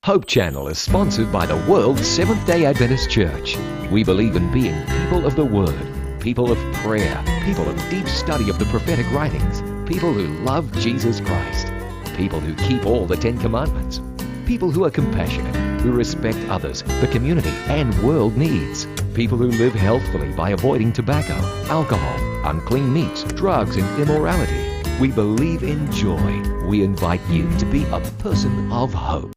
Hope Channel is sponsored by the World Seventh-day Adventist Church. We believe in being people of the Word, people of prayer, people of deep study of the prophetic writings, people who love Jesus Christ, people who keep all the Ten Commandments, people who are compassionate, who respect others, the community, and world needs, people who live healthfully by avoiding tobacco, alcohol, unclean meats, drugs, and immorality. We believe in joy. We invite you to be a person of hope.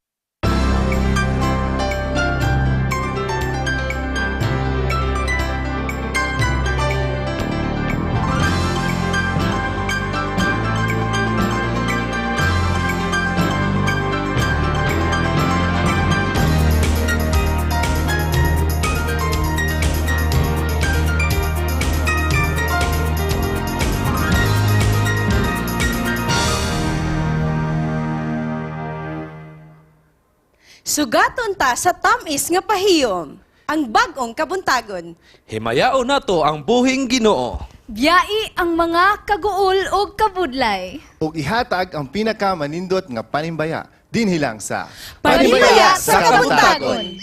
Sugaton ta sa tamis nga pahiyom, ang bag-ong kabuntagon. Himayao na to ang buhing Ginoo. Biyai ang mga kaguol o kabudlay. Ug ihatag ang pinakamanindot nga panimbaya dinhi lang sa Panibaya sa Kabuntagon.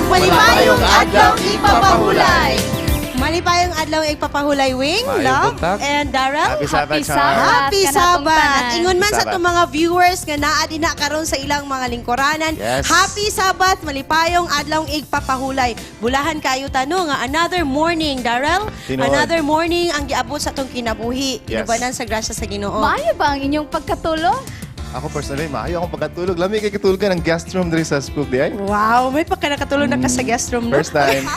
Malipayong adlaw ipapahulay. Malipayong adlaw ipapahulay, Wing, Maayong Love, buntag. and Darrell. Happy Sabbath, Happy Sabbath. Ingon man sa Sabbath. itong mga viewers nga naa din na karon sa ilang mga lingkuranan. Yes. Happy Sabbath, malipayong adlaw igpapahulay. Bulahan kayo tanong nga another morning, Darrell. Tinuod. Another morning ang giabot sa itong kinabuhi. Yes. Inubanan sa grasya sa Ginoo. Maayo ba ang inyong pagkatulo? Ako personally, maayo akong pagkatulog. Lami kay katulugan ng guest room diri sa school di ay. Wow, may pagkanakatulog na ka sa guest room. No? First time.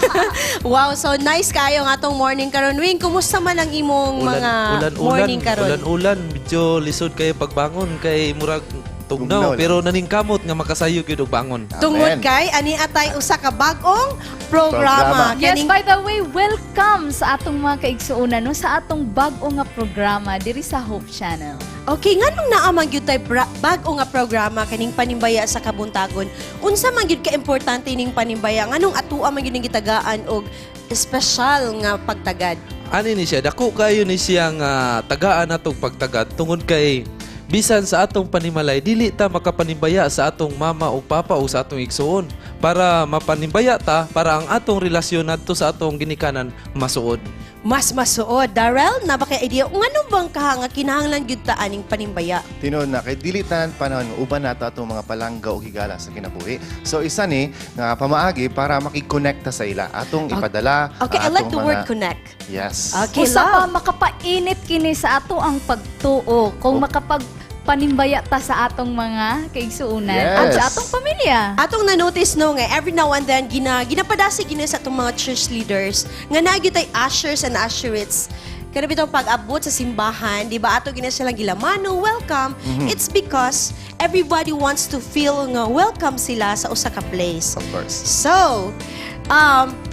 Wow, so nice kayo nga atong morning karon. Wing, kumusta man ang imong mga morning karon? Ulan-ulan, medyo lisod kayo pagbangon kay murag tugnaw, Tugnaw pero naningkamot nga makasayog yun og bangon. Tungod Amen. kay ani atay usa ka bag-ong programa. Yes, Kaning- by the way, welcome sa atong mga kaigsuunan no sa atong bag-o nga programa diri sa Hope Channel. Okay, nganong naamang gyud tay bag-o nga programa kaning panimbaya sa kabuntagon? Unsa man gyud ka importante ning panimbaya? Nganong atuwa man gyud ning gitagaan og espesyal nga pagtagad? Ani ni siya, dako kayo ni siya nga tagaan atong pagtagad tungod kay bisan sa atong panimalay, dili ta makapanimbaya sa atong mama o papa o sa atong igsuon. Para mapanimbaya ta, para ang atong relasyon nadto sa atong ginikanan masuod. Mas masuod. Darrell, na ba kay idea? Nganong bang kaha nga kinahanglan gyud ta aning panimbaya? Tinuod na kay dili tanan panahon uban nato atong mga palangga o higala sa kinabuhi. So isa ni nga pamaagi para makikonnecta sa ila atong ipadala. Okay, I like atong the word mga- connect. Yes. Okay, Usa pa love. makapainit kini sa ato ang pagtuo kung makapagpanimbaya ta sa atong mga kaigsuunan at Yes. sa atong pamilya. Atong na-notice no nga, every now and then, ginapadasi gina sa atong mga church leaders, nga nagyo tay ushers and usherettes. Kada bitong pag-abot sa simbahan, di ba? Ato gina silang gilamano, welcome. It's because everybody wants to feel nga welcome sila sa usa ka place. Of course. So,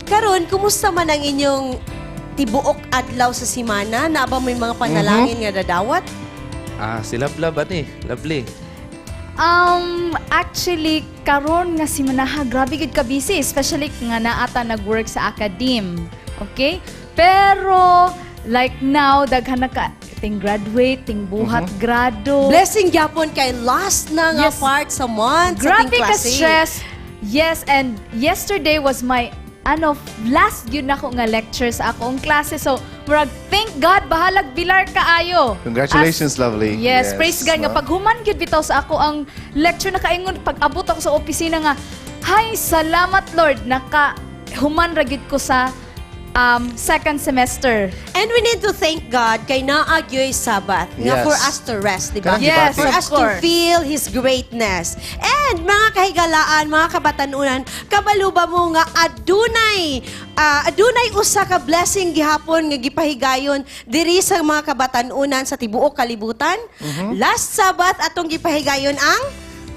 karon kumusta man ang inyong tibuok adlaw sa simana? Na ba may mga panalangin nga dadawat? Si Lablab ani, lovely. Actually, karon nga si Manaha, grabe gud ka busy, especially nga naata nag-work sa academe. Okay? Pero, like now, daghan na ka, ting graduate, ting buhat, grado. Blessing gyapon kay last na nga Yes. part sa month sa Grabe ating ka klase. stress. Yes, and yesterday was my last yun ako nga lecture sa akong klase. So, murag, thank God, bahalag bilar kaayo. Congratulations, lovely. Yes, praise God. Nga no? pag human gyud bitaw sa ako ang lecture na kaingon, pag abot ako sa opisina nga, hay, salamat Lord, naka human ra gyud ko sa second semester. And we need to thank God kay naagyoy Sabbath nga Yes. for us to rest, di ba? Kanang Yes, gibati. For of us to course. feel His greatness. And mga kahigalaan, mga kabatanunan, kabalo ba mo nga adunay usa ka blessing gihapon nga gipahigayon diri sa mga kabatanunan sa tibuok kalibutan? Last Sabbath atong gipahigayon ang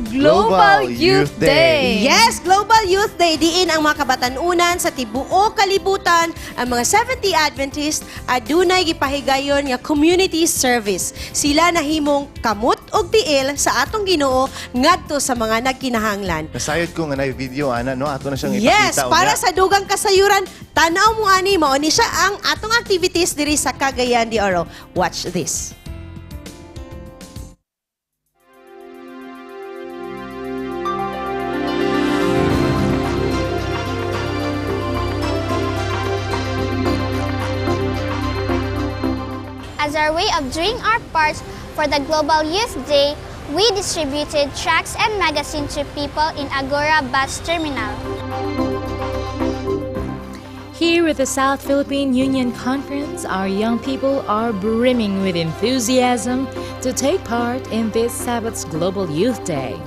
Global Youth Day. Yes, Global Youth Day. Diin ang mga kabatanunan sa tibuok kalibutan, ang mga 70 Adventist, adunay gipahigayon nga community service. Sila nahimong kamot og tiil sa atong Ginoo ngadto sa mga nagkinahanglan. Nasayod ko nga na video ana no ato na siyang Yes, ipakita para unya. sa dugang kasayuran, tanaw mo ani mao ni siya ang atong activities diri sa Cagayan de Oro. Watch this. As our way of doing our parts for the Global Youth Day, we distributed tracts and magazines to people in Agora Bus Terminal. Here at the South Philippine Union Conference, our young people are brimming with enthusiasm to take part in this Sabbath's Global Youth Day.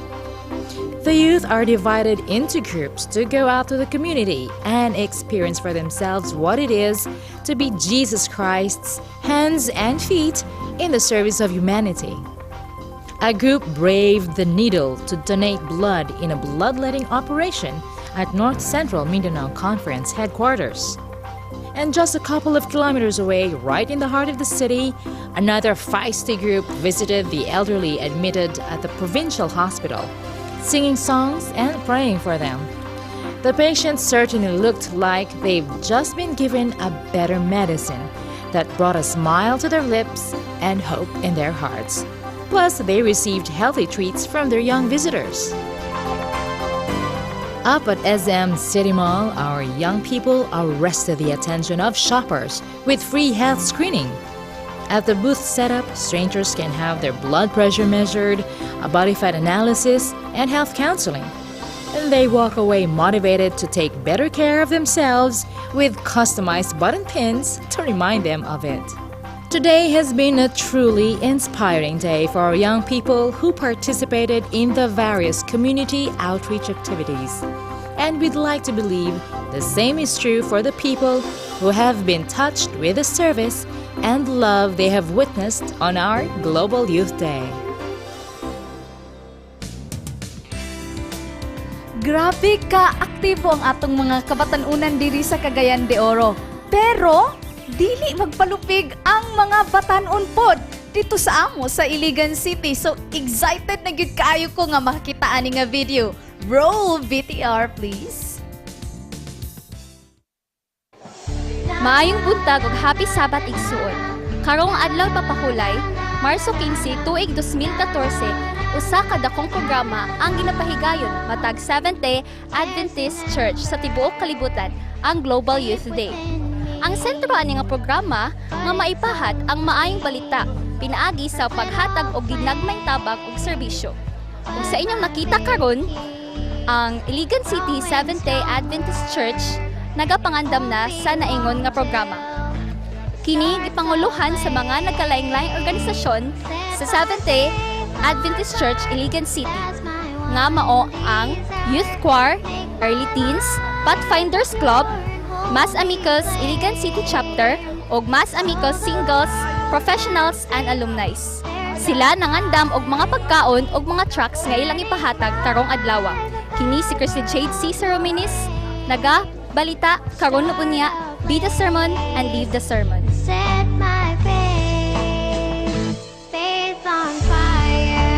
The youth are divided into groups to go out to the community and experience for themselves what it is to be Jesus Christ's hands and feet in the service of humanity. A group braved the needle to donate blood in a bloodletting operation at North Central Mindanao Conference headquarters. And just a couple of kilometers away, right in the heart of the city, another feisty group visited the elderly admitted at the provincial hospital, singing songs and praying for them. The patients certainly looked like they've just been given a better medicine that brought a smile to their lips and hope in their hearts. Plus, they received healthy treats from their young visitors. Up at SM City Mall, our young people arrested the attention of shoppers with free health screening. At the booth setup, strangers can have their blood pressure measured, a body fat analysis, and health counseling. And they walk away motivated to take better care of themselves with customized button pins to remind them of it. Today has been a truly inspiring day for our young people who participated in the various community outreach activities. And we'd like to believe the same is true for the people who have been touched with the service and love they have witnessed on our Global Youth Day. Grabe ka aktibo ang atong mga kabatanunan diri sa Cagayan de Oro. Pero dili magpalupig ang mga batanon pod dito sa amo sa Iligan City. So excited na gyud kaayo ko nga makita ani nga video. Roll VTR please. Maayong buntag ug happy Sabbath igsuon. Karong adlaw papahulay, Marso 15, tuig 2014, usa ka dakong programa ang ginapahigayon matag Seventh-day Adventist Church sa tibuok kalibutan, ang Global Youth Day. Ang sentro ani nga programa nga maipahat ang maayong balita pinaagi sa paghatag og ginagmayng tabang ug serbisyo. Ug sa inyong nakita karon, ang Iligan City Seventh-day Adventist Church nagapangandam na sa naingon nga programa. Kini gipanguluhan sa mga nagkalaing-laing organisasyon sa Seventh-day Adventist Church Iligan City nga mao ang Youth Choir, Early Teens, Pathfinders Club, Mas Amigos Iligan City Chapter ug Mas Amigos Singles, Professionals and Alumni. Sila nangandam og mga pagkaon ug mga tracts nga ilang ipahatag karong adlaw. Kini si Christy Jade Cicero Minis naga balita karon unya, be the sermon and leave the sermon. Set my faith on fire.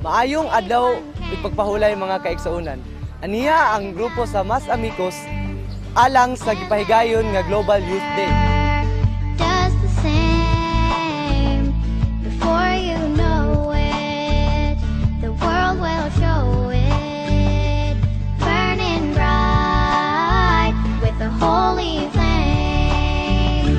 Maayong adlaw ipagpahulay mga kaigsuonan. Aniya ang grupo sa Mas Amigos alang sa gipahigayon nga Global Youth Day. Just the same. Before you know it, the world will show it. Burning bright with a holy flame.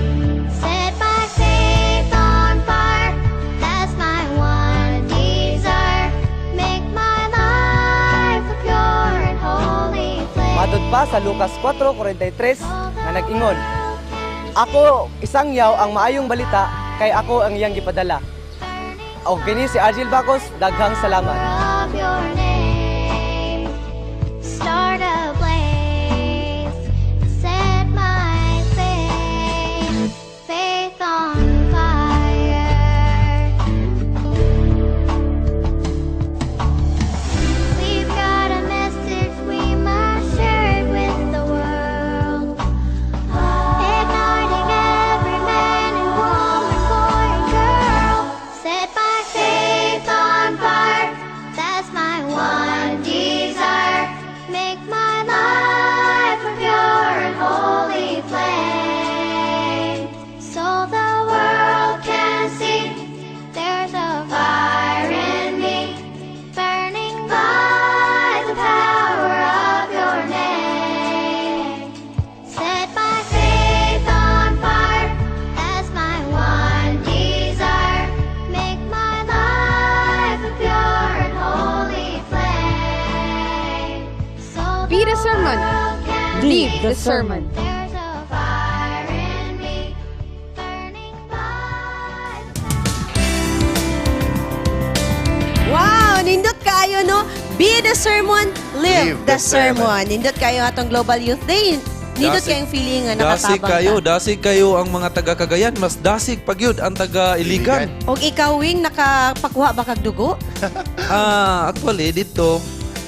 Set my faith on fire. That's my one desire. Make my life a pure and holy flame. Matod pa sa Lucas 4:43 nga nag-ingon, ako isang yaw ang maayong balita kay ako ang iyang gipadala. O kini si Agil Bacos, daghang salamat. Of your name, start a blaze, set my faith on fire. We've got a message we must share it with the world, igniting every man and woman, boy and girl. Set my faith on fire, that's my one desire. Make my life a pure and holy flame, so the world can see there's a fire in me, burning by the power of your name. Set my faith on fire, that's my one desire. Make my life a pure and holy flame, so Be the sermon, world can leave see the sermon. there's a fire in me, burning by the Wow, nindot kayo no? Be the sermon, live the sermon. Nindot kayo atong Global Youth Day. Nindot Dasig- kayong feeling nga Dasig nakatabang dasig kayo ang mga taga Cagayan, mas dasig pag yun ang taga Iligan. O ikaw, Wing, nakapakuha ba kag dugo? Actually dito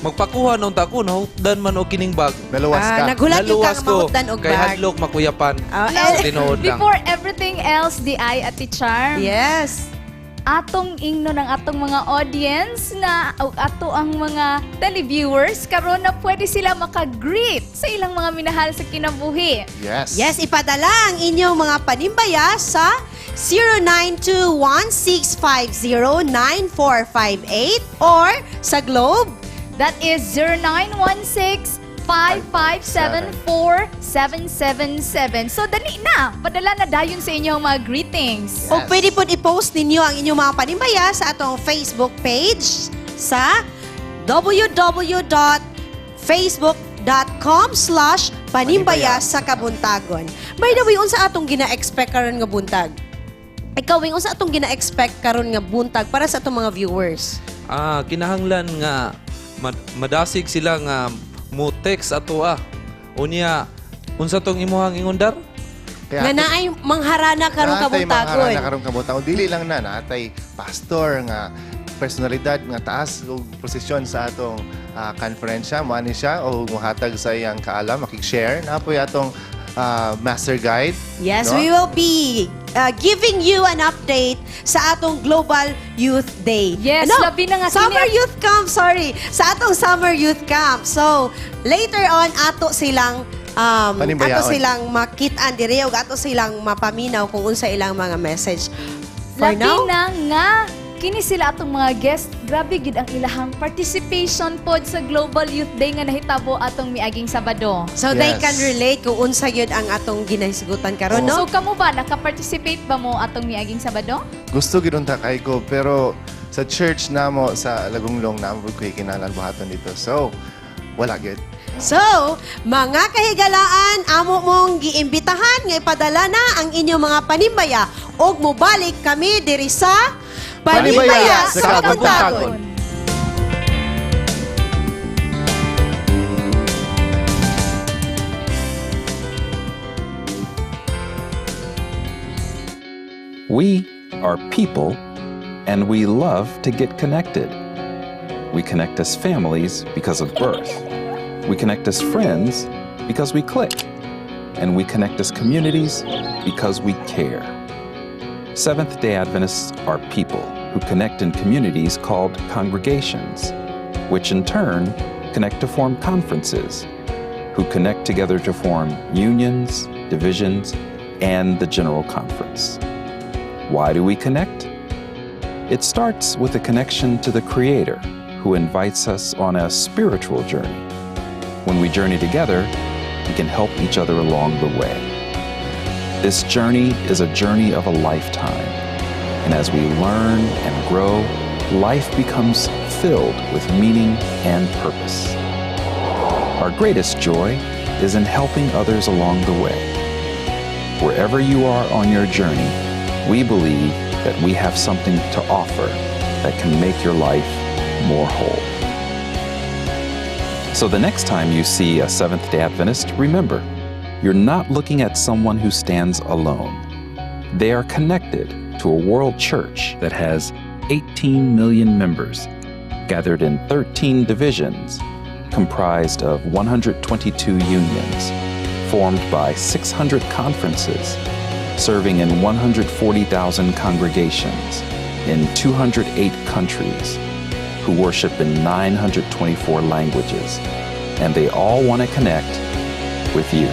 magpakuha nung tako nahutdan man o kining bag. Naluwas ka. Naghulat yung Naluwas kang ko mahutdan og kay bag. hadlok makuyapan. Ah, Tinuod lang. Before everything else, di ay Ate Charm. Yes. Atong ingno ng atong mga audience na o ato ang mga televiewers karon na pwede sila maka-greet sa ilang mga minahal sa kinabuhi. Yes. Yes, ipadala ang inyong mga panimbaya sa 0921-650-9458 or sa Globe. That is 0916-557-4777. So dali na, padala na dayon sa inyong mga greetings. O pwede po i-post ninyo ang inyong mga panimbaya sa atong Facebook page sa www.facebook.com/panimbaya sa Kabuntagon. By the way, unsa atong gina-expect karon nga buntag? Ikaw, unsa atong gina-expect karon nga buntag para sa atong mga viewers? Kinahanglan nga madasig sila nga mo text ato unya unsa tong imuhang ingundar? Nga naay mangharana karon kabuntagon. Naatay karong kabuntagon. Dili lang na, naatay pastor nga personalidad nga taas o posisyon sa atong konferensya. Muani siya o muhatag sa iyang kaalam, makig-share. Napoy atong master guide. Yes, no? we will be giving you an update sa atong Global Youth Day. Yes, labi na nga Summer kini- Youth Camp, sorry. Sa atong Summer Youth Camp. So, later on, ato silang Panimbayaon. ato silang makitaan diri ug ato silang mapaminaw kung unsa ilang mga message. For Labi now, na nga, kini sila atong mga guest. Grabe gid ang ilahang participation pod sa Global Youth Day nga nahitabo atong miaging Sabado. so they Yes. can relate kung unsa yun ang atong ginahisugutan karon, no? So kamo ba naka-participate ba mo atong miaging Sabado? Gusto ginunta kay ko, pero sa church namo sa Lagunglong namo ko kinahanglan buhaton dito. So, wala gid. So, mga kahigalaan, amo mong giimbitahan nga ipadala na ang inyong mga panimbaya ug mobalik kami diri sa Panimbaya sa Kabuntagon. We are people, and we love to get connected. We connect as families because of birth. We connect as friends because we click. And we connect as communities because we care. Seventh-day Adventists are people who connect in communities called congregations, which in turn connect to form conferences, who connect together to form unions, divisions, and the General Conference. Why do we connect? It starts with a connection to the Creator, who invites us on a spiritual journey. When we journey together, we can help each other along the way. This journey is a journey of a lifetime, and as we learn and grow, life becomes filled with meaning and purpose. Our greatest joy is in helping others along the way. Wherever you are on your journey, we believe that we have something to offer that can make your life more whole. So the next time you see a Seventh-day Adventist, remember, you're not looking at someone who stands alone. They are connected to a world church that has 18 million members, gathered in 13 divisions, comprised of 122 unions, formed by 600 conferences, serving in 140,000 congregations in 208 countries, who worship in 924 languages, and they all want to connect with you.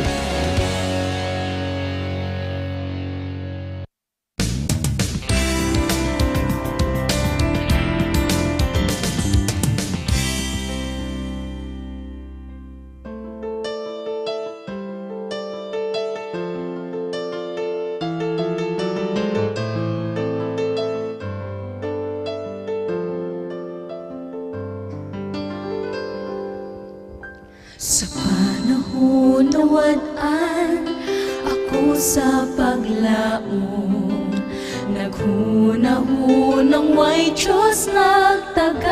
Sa panahon na wadaan ako sa paglaom, naghunahunang way Diyos nagtagat.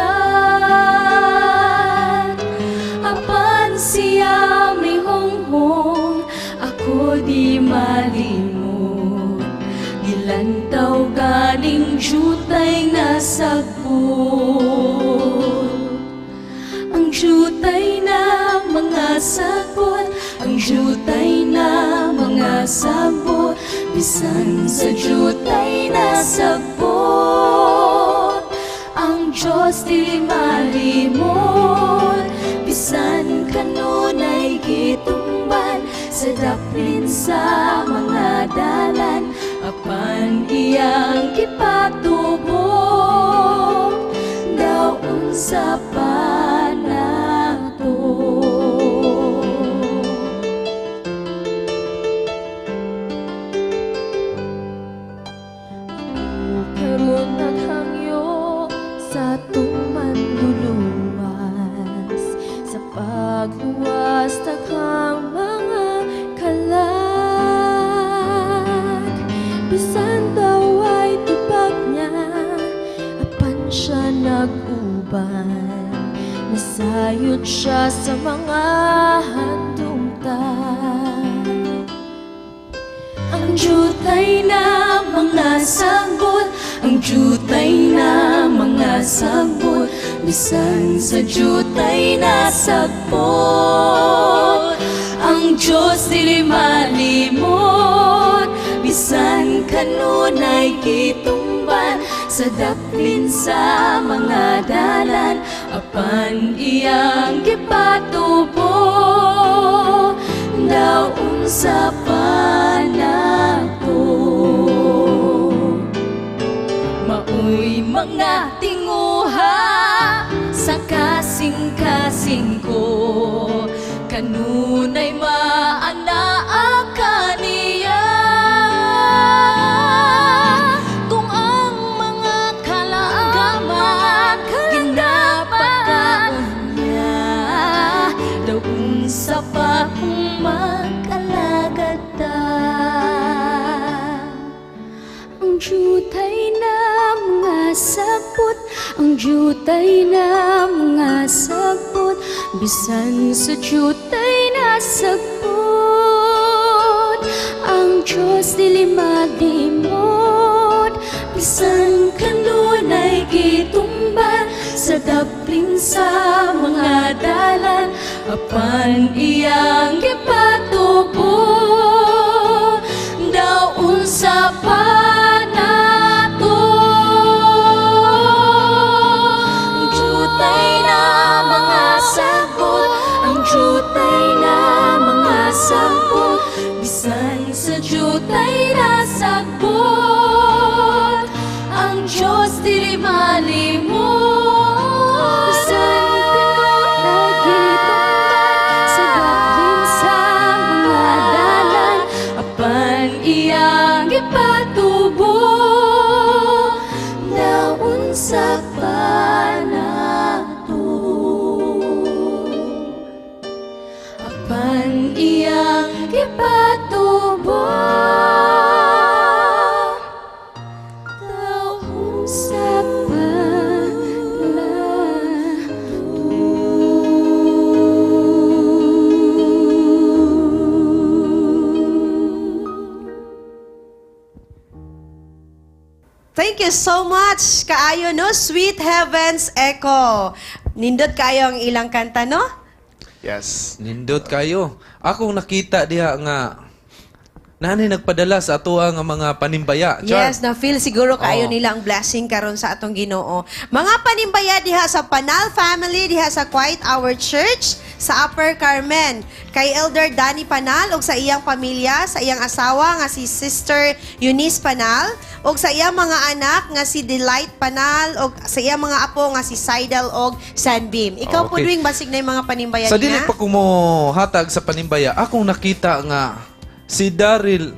Apan siya may honghong, ako di malimot. Gilantaw ganing jutay nasagbot. Ang jutay na mga sagot, ang jutay na mga sabot, bisan sa jutay na sagot. Ang Diyos di malimot, bisan kanunay gitumban, sa daplin sa mga dalan, apan iyang ipatubok, daon sa panato. Karon naghangyo sa tumanluluwas, sa pagluwas taghang mga kalan. Sayod siya sa mga handungtan. Ang jutay na mga sagot, ang jutay na mga sagot, bisan sa jutay na sagbot. Ang Diyos dili malimot, bisan kanunay gitumban, sa daplin sa mga dalan, apan iyang gipatubo. Daon sa panato, maoy mga tinguha sa kasing-kasing ko, kanunay maanaa kaniya. Kung ang mga kalagaman ginapakaon niya, daon sa pakong magkalagad ta. Ang jutay na mga sagot, ang jutay na mga sagot, bisan sa jutay na sagot. Ang Diyos dili madimot, bisan kanunay gitumban, sa daplin sa mga dalan, apan iyang gipatubo. Daon sa panato, ang jutay na mga sagot, ang jutay na mga sagot, bisan sa jutay na sagot. Ang Diyos dili malimot, bisan kanunay gitumban, sa daplin sa mga dalan, apan iyang gipatubo. Daon sa panato, apan iyang gipatubo. Daon sa Thank you so much, kaayo, no? Sweet Heavens Echo. Nindot kayo ang ilang kanta, no? Yes. Nindot kayo. Akong nakita diha nga nanay nagpadala sa ato ang mga panimbaya. Char. Yes, na-feel siguro kayo Oo. nila ang blessing karon sa atong Ginoo. Mga panimbaya diha sa Panal family, diha sa Quiet Hour Church, sa Upper Carmen. Kay Elder Danny Panal, og sa iyang pamilya, sa iyang asawa nga si Sister Eunice Panal, og sa iyang mga anak nga si Delight Panal, og sa iyang mga apo nga si Sidal og Sunbeam. Ikaw po Okay. duwing basig na yung mga panimbaya Sa niya? dili pa ko mo hatag sa panimbaya, akong nakita nga si Daryl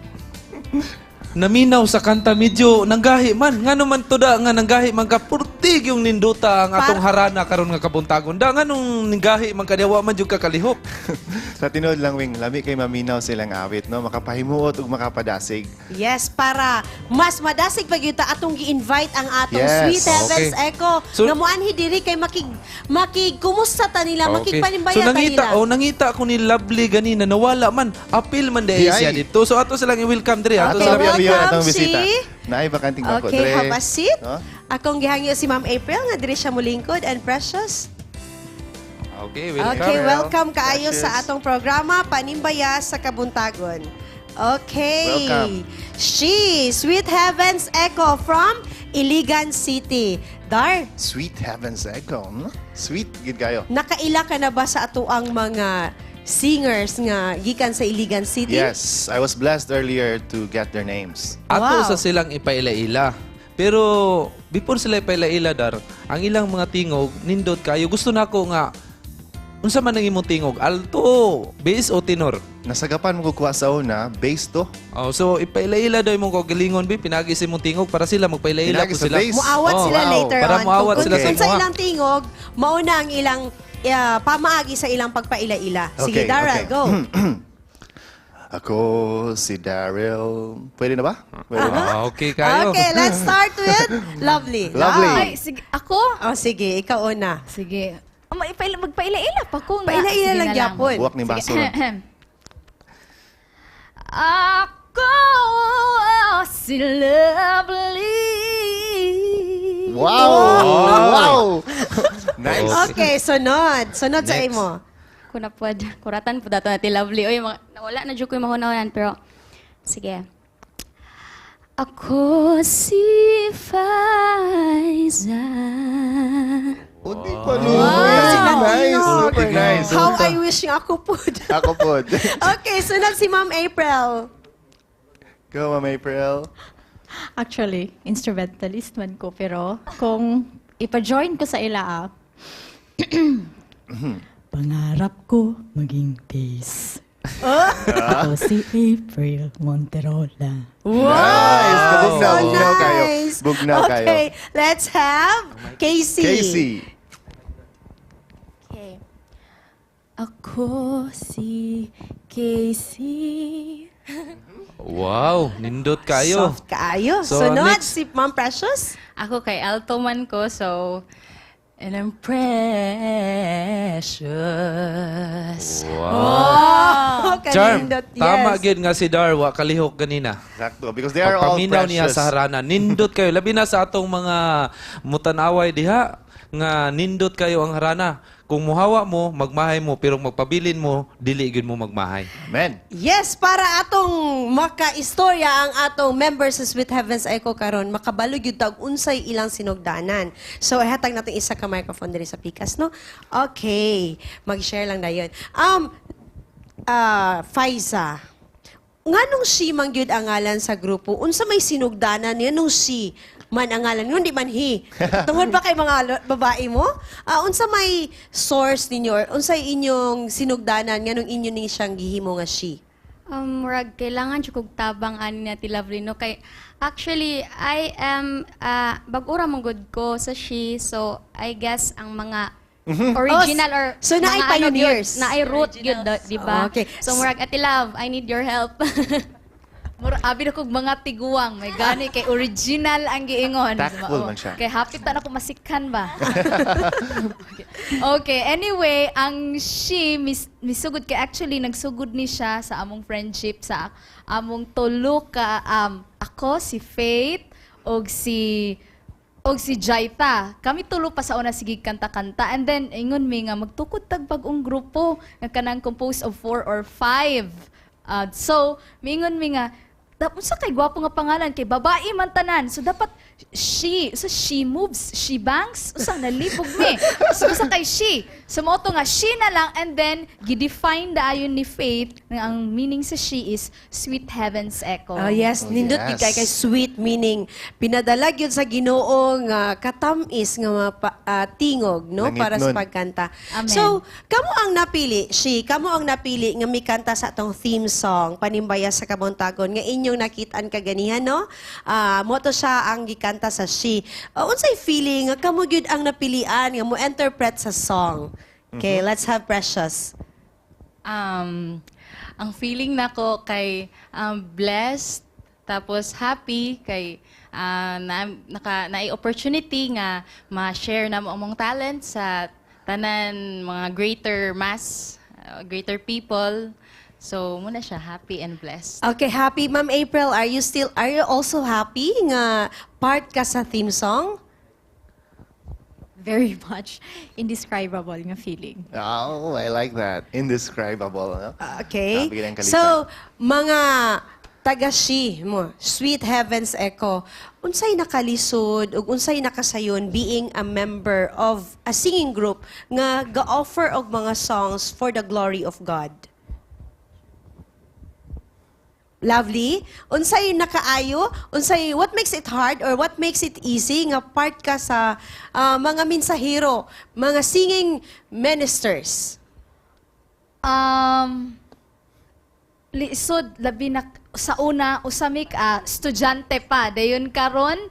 naminaw sa kanta, medyo nanggahi man. Nga naman to da, nga nanggahi man ka, purtig yung ninduta ang atong harana karon nga kabuntagon. Da, nga nung nanggahi man kadiawa man yung kakalihok. Sa tinod lang, Wing, lami kay maminaw silang awit, no? Makapahimuot ug makapadasig. Yes, para mas madasig pag yuta atong gi-invite ang atong Yes. Sweet Heavens Okay. Echo. So- nga muanhi diri kay kumusta ta nila, makigpanimbaya So ta nangita, nila. nangita ko ni Lovely ganina, nawala man. Apil man dahil Di siya ay. dito. So ato silang i-welcome diri. Ato Okay, silang welcome, atong si- bisita. Naay bakanting bako. Okay, have a seat. No? Akong gihangyo si Ma'am April nga diri siya mulingkod and Precious. Okay, welcome. Okay, welcome kaayo Precious. sa atong programa Panimbaya sa Kabuntagon. Okay. Welcome. She, Sweet Heavens Echo from Iligan City. Dar, Sweet Heavens Echo. No? Sweet, gid kayo. nakaila ka na ba sa atuang mga singers nga gikan sa Iligan City? Yes, I was blessed earlier to get their names. Ato Wow. sa silang ipaila-ila. Pero before sila ipaila-ila, Dar, ang ilang mga tingog, nindot kayo, gusto na ako nga, unsa man ang imong tingog, alto, bass o tenor? Nasagapan mo kukuha sa una, bass to. Oh, so ipaila-ila daw imong kagalingon, pinagi sa imong tingog para sila magpaila-ila Pinagi po sa sila. bass. Muawat Oh, sila wow. later Para on. muawat Kung sila sa kung sa imuha. ilang tingog, mauna ang ilang pamaagi sa ilang pagpaila-ila. Sige, Okay, Dara, okay. go. Ako si Daryl. Pwede na ba? Pwede na? Ah, okay kayo. Okay, let's start with Lovely. Lovely. Ay, sige, ako? Oh, sige, ikaw una. Sige. Magpaila-ila pa ko nga. Paila-ila Sige lang na gyapon. Buwak ni baso. Ako si Lovely. Wow! Wow! Nice. Okay, sunod. Sunod sa Next. imo. Kung na po, kuratan po dato natin lovely. Oy, nawala na dyan ko yung mahunawan, pero sige. Ako si Faiza. Hindi pa Nice. Super nice. How I wish nga ako po. Ako po. Okay, sunod si Ma'am April. Go, Ma'am April. Actually, instrumentalist man ko, pero kung ipa-join ko sa ila, pangarap ko maging bass. Ako si April Monterola. Nice. Bugnaw kayo. Nice. Bugnaw kayo. Okay, let's have Casey. Casey. Okay. Ako si Casey. Wow, nindot kayo. Soft kaayo. So, Sunod next. si Ma'am Precious. Ako kay alto man ko, so... And I'm precious. Oh, Charm, kanindot, yes. tama gid nga si Darwa kalihok ganina. Exacto. Because they are all Pagpaminaw niya precious. sa harana. Nindot kayo. Labi na sa atong mga mutanaway diha nga nindot kayo ang harana. Kung muhawa mo, magmahay mo, pero magpabilin mo, dili gyud mo magmahay. Amen. Yes, para atong maka-istorya ang atong members sa Sweet Heavens Echo karon makabalog yun tag unsay ilang sinugdanan. So, ihatag natin isa ka microphone diri sa pikas, no? Okay. Mag-share lang dayon. Faiza, nganong si mangyud ang ngalan sa grupo? Unsa may sinugdanan niya nung si man ang ngalan, hindi man he. Tungod ba kay mga babae mo? Unsa may source ninyo or unsay inyong sinugdanan nganong inyo ni siyang gihimo nga she? Murag, kailangan siya kong tabang ani na ti lovely, no? Kay, actually, I am, bag-ura mong good ko sa she, so I guess ang mga original or so naay mga pioneers. Yun, naay root yun, di ba? Okay. So, murag, ati love, I need your help. Abi na kong mga tiguang. May gani kay original ang giingon. Tactful man siya. Kay hapit na ako masikhan ba? Okay, anyway, ang she, misugod kay actually, nagsugod ni siya sa among friendship, sa among tulo ka, ako, si Faith, og si Jaita. Kami tulo pa sa una sige kanta-kanta. And then, ingon mi nga, magtukod tag bagong grupo, nga kanang composed of 4 or 5. So, mingon mi nga, dapat sa kay gwapo nga pangalan, kay babae man tanan. So, dapat she moves, she bangs, usang nalipog mi. So, sa kay she. So, moto nga, she na lang, and then, gidefine da ayon ni Faith, nga ang meaning sa she is, Sweet Heavens Echo. Oh, yes, nindot yes. yes. kay sweet meaning pinadalag yun sa Ginoo nga katamis nga tingog no Langit para sa nun. pagkanta. Amen. So, kamo ang napili, kamo ang napili nga mikanta sa atong theme song Panimbaya sa Kabuntagon nga inyong nakitaan kaganihan no. Moto siya ang gikanta sa she. Unsay feeling nga kamo gyud ang napilian nga mo interpret sa song? Okay, let's have Precious. Ang feeling nako kay blessed, tapos happy kay naay opportunity nga ma-share na mo among talent sa tanan mga greater people. So muna siya happy and blessed. Okay, happy Ma'am April. Are you also happy nga part ka sa theme song? Very much indescribable nga feeling. Oh, I like that. Indescribable. No? Okay. Sabi ng kalitan. So, mga taga-she mo, Sweet Heavens Echo, unsay nakalisod ug unsay nakasayon being a member of a singing group nga ga-offer og mga songs for the glory of God? Lovely. Unsay nakaayo? Unsay what makes it hard or what makes it easy nga part ka sa mga mensahero, mga singing ministers? Lisod labi na sa una usamik estudyante pa dayon karon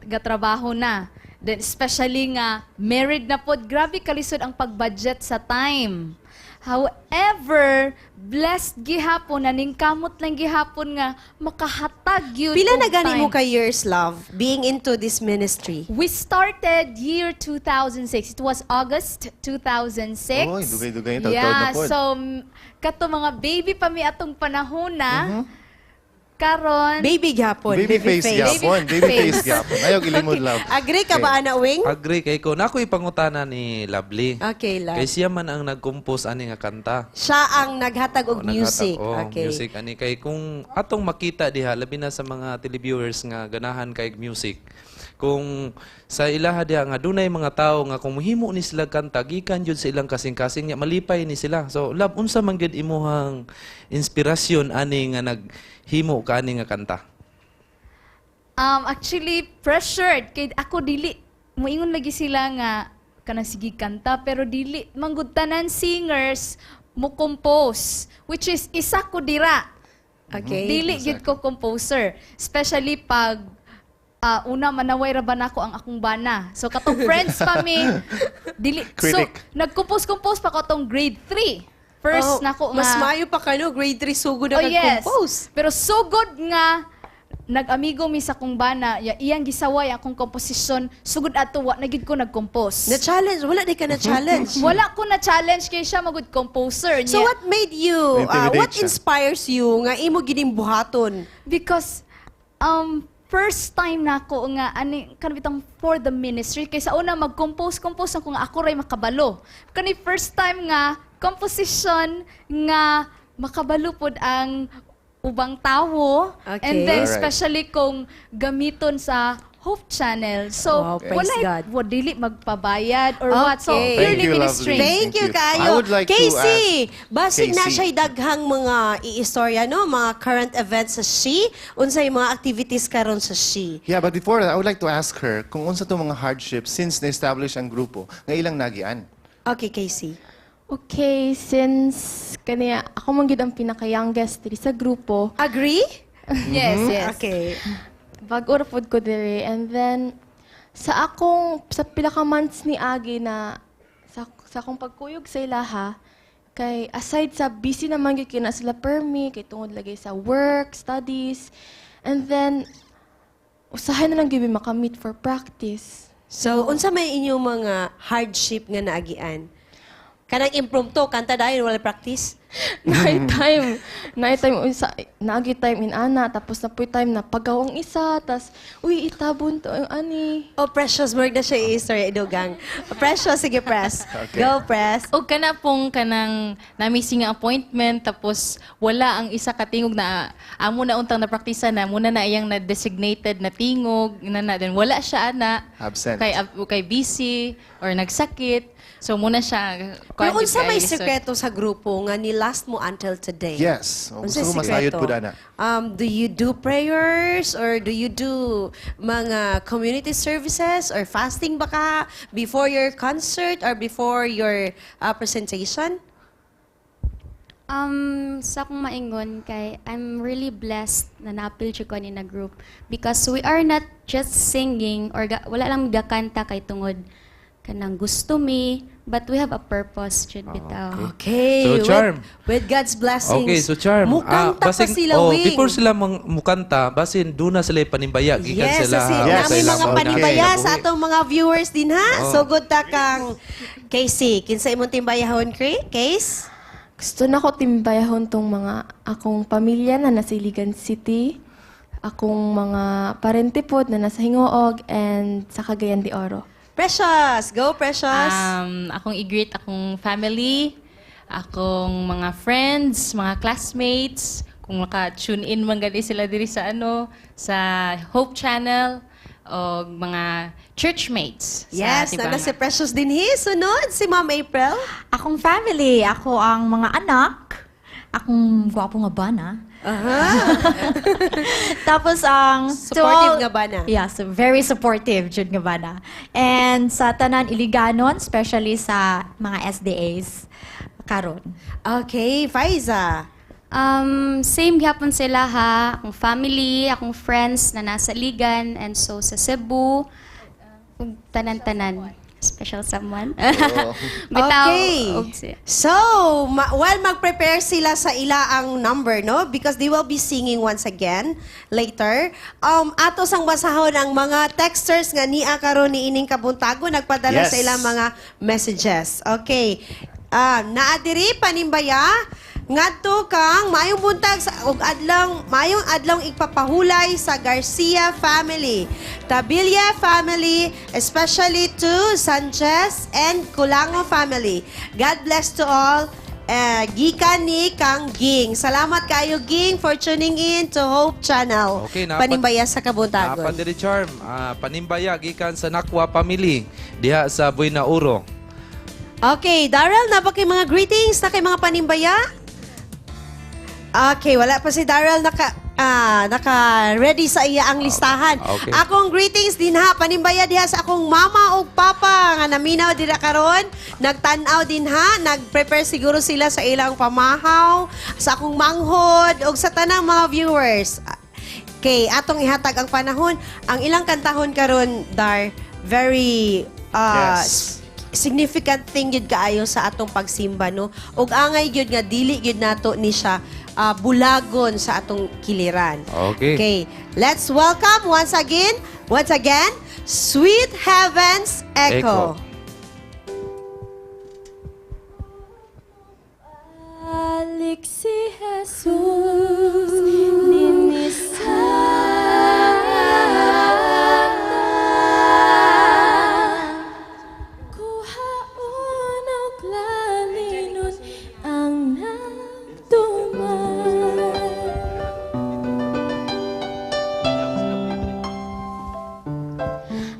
gatrabaho na. Then especially nga married na pod, grabe kalisod ang pag-budget sa time. However, blessed gihapon na ning kamot lang gihapon nga makahatag yun. Pila na og gani mo time. ka years, love, being into this ministry? We started year 2006. It was August 2006. Oy, dugay-dugay yung taud-taud na pod. So, kato mga baby pa mi atong panahon na, karon Baby gyapon. Baby face gyapon. Baby face gyapon. Ayaw gilimod, love. Agree ka ba, Ana Wing? Agree kay ko. Nako ipangutana ni Lovely. Okay, love. Kay siya man ang nag-compose ani nga kanta. Siya ang naghatag og Oh, music. naghatag- Okay. music ani kay kung atong makita diha labi na sa mga televiewers nga ganahan kay music. Kung sa ilaha diha nga dunay mga tawo nga kung mohimo ni sila kanta gikan jud sa ilang kasing-kasing nya malipay ni sila. So love unsa man gyud imuhang inspirasyon ani nga naghimo ka ani nga kanta? Actually, pressured. Kay ako dili, moingon lagi sila nga, kanang sige kanta, pero dili, manggod tanan singers, mo compose. Which is, isa ko dira. Okay. Dili gid ko composer. Especially pag, una manaway ra ba nako ang akong bana. So katong friends pa mi, dili. Critic. So, nag-compose pa ko tong grade 3. First nako nga. Mas mayo pa ka, no? Grade 3 sugod na Oh, yes. nag-compose. Pero so good nga, nag-amigo mi sa kong bana, iyang gisaway akong komposisyon, sugod ato, wa na gid ko nag-compose. Na-challenge? Wala di ka na-challenge. Wala ko na-challenge kay siya magud composer. So niya. what made you, Na-intimidate what siya. inspires you nga imo gining buhaton? Because, first time na ako nga, ani, kanibitang for the ministry, kaysa una mag-compose ako nga ako ray makabalo. Kani first time nga, composition nga makabalo pod ang ubang tawo. Okay. And then, Alright. especially kung gamiton sa Hope Channel. So, Wow, praise wala, God. dili magpabayad or what. So, Okay. purely Thank you, ministry. lovely. Thank you, Thank you. kayo. I would like to Casey, basig na Casey. siya'y daghang mga iistorya, no? Mga current events sa SHE, unsay mga activities karon sa SHE. Yeah, but before that, I would like to ask her kung unsa to mga hardships since na-establish ang grupo, nga ilang nagian. Okay, Casey. Okay, since kaniya ako man gyud ang pinaka-youngest diri sa grupo, Agree? Yes, yes. Okay. bag-o ra pod ko diri, and then sa pila ka months ni Agi na sa akong pagkuyog sa ilaha, kay aside sa busy naman gyud kina sila permi, kay tungod lagi sa work, studies, and then usahay na lang gyud mi makamit for practice. So, unsa may inyong mga hardship nga naagian? Kanang impromptu, kanta dahil wala practice? Night time naagi time in ana, tapos na po time na pagawang isa, tas uy itabon to ang ani. Oh, Precious, morg na siya i-story, idugang. Precious, sige, Press. Okay. Go, Press. O kana pong kanang na-missing nga appointment tapos wala ang isa ka tingog na amo na untang na praktisa na muna na iyang na designated na tingog na then wala siya ana Absent. kay busy or nagsakit. So muna siya Pero unsa may So, sekreto sa grupo nga ni last mo until today? Yes. O, Unsay gusto ko masayod sekreto? po dana. Do you do prayers or do you do mga community services or fasting baka before your concert or before your presentation? Sa akong maingon kay I'm really blessed na napil siya ko ni na group because we are not just singing or wala lang gakanta kay tungod kanang gusto mi, but we have a purpose jud bitaw. Okay. So, Charm. With God's blessings. Okay, so Charm. Mukanta pa basing- sila, Wing. before sila mukanta, basin doon na sila panimbaya. Gikan Yes, sila. kasi Yes. nami mga Okay. panibaya sa atong mga viewers din ha. Oh. So good ta kang Casey, kinsa imong timbayahon, Case? Gusto na ko timbayahon tong mga akong pamilya na nasa Iligan City, akong mga parente pod na nasa Hingoog, and sa Cagayan de Oro. Precious, go Precious. akong i-greet akong family, akong mga friends, mga classmates, kung maka-tune in man gali sila diri sa sa Hope Channel o mga churchmates. Yes, sa nana si Precious din sunod si Ma'am April. Akong family, ako ang mga anak, akong gwapo nga bana. Tapos ang Supportive nga bana. Yeah, so very supportive jud nga bana. And sa tanan Iliganon, especially sa mga SDAs karon. Okay, Faiza. Same gyapon sila ha, akong family, akong friends na nasa Ligan and so sa Cebu, ug tanan-tanan. special someone. Oo. Bitaw, Okay. og si- So, while mag-prepare sila sa ilaang number, no? Because they will be singing once again later. Ato sang basahon ang mga texters nga niya karon ni ining kabuntago nagpadala Yes. sa ilang mga messages. Okay. Naadiri panimbaya ngadto kang maayong buntag sa ug maayong adlong igpapahulay sa Garcia family, Tabilia family, especially to Sanchez and Culango family. God bless to all. Gikan ni Kang Ging. Salamat kayo Ging for tuning in to Hope Channel. Okay, Panimbaya sa kabuntagon. Napadiri Charm, panimbaya gikan sa Nakwa family diha sa Buena Uro. Okay, Daryl, na ba kay mga greetings na kay mga panimbaya? Okay, wala pa si Daryl naka-ready sa iya ang listahan. Okay. Akong greetings din ha, panimbaya diha sa akong mama ug papa nga naminaw dira karon. Nagtan-aw din ha, nag-prepare siguro sila sa ilang pamahaw, sa akong manghod ug sa tanang mga viewers. Okay, atong ihatag ang panahon. Ang ilang kantahon karon, Dar, very Yes. significant thing yun kaayo sa atong pagsimba, no? Ug angay yun nga dili yun nato ni siya bulagon sa atong kiliran. Okay. Okay, let's welcome once again, Sweet Heavens Echo. Balik si Jesus, kuhaon og lalinon ang nagtuman.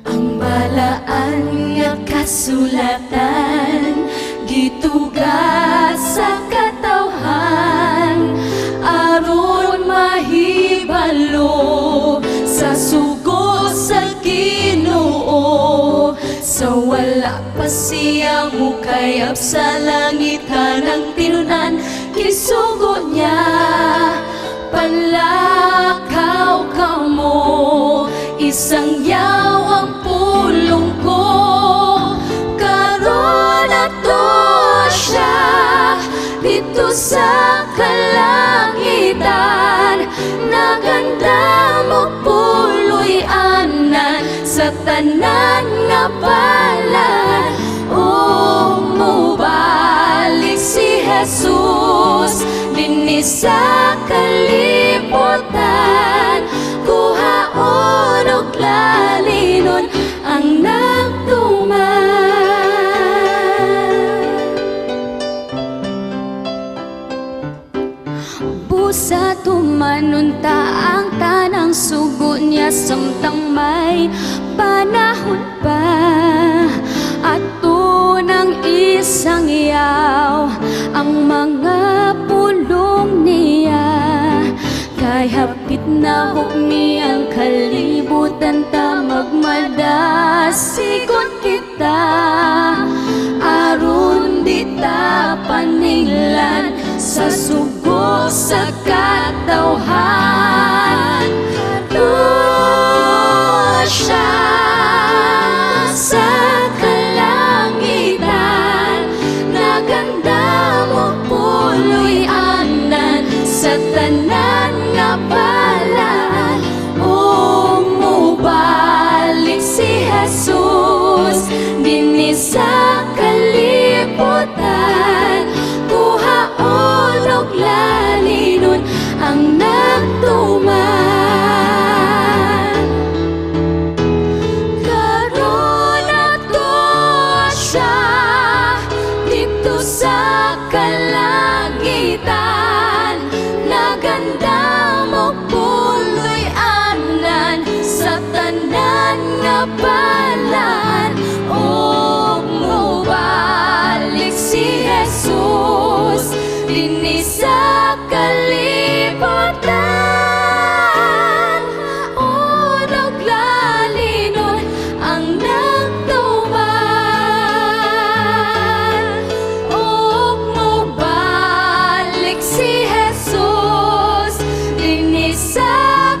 Ang balaan nga kasulatan gitugas sa katawhan aron mahibalo sa sugo sa Ginoo. Sa wala pa siya mukayap sa langit hanang tinunan kisugo niya panlakaw ka mo isang yaw ang pulong ko karon ato siya dito sa kalangitan naganda mo puloy anan sa tanan nga balan o mubalik si Jesus dinhi sa kalibutan kuhaon og lalinon ang nagtuman. Busa tumanunta ang tanang sugo niya samtang may panahon pa ato ng isang yaw ang mga pulong niya kay hapit na hukmi ang kalibutan ta magmadasigon kita aron di ta paninglan sa sugo sa katawhan siya sa kalangitan naganda mo puloy anan sa tanan nga balaan o mubalik si Jesus dinhi sa kalibutan kuhaon og lalinon ang nagtuman. Karon ato siya dito sa kalangitan naganda mo puloy anan sa tanan nga balan o mubalik si Jesus dinhi sa kalibutan unog lalinon ang nagtuman ug mubalik si Jesus dinhi sa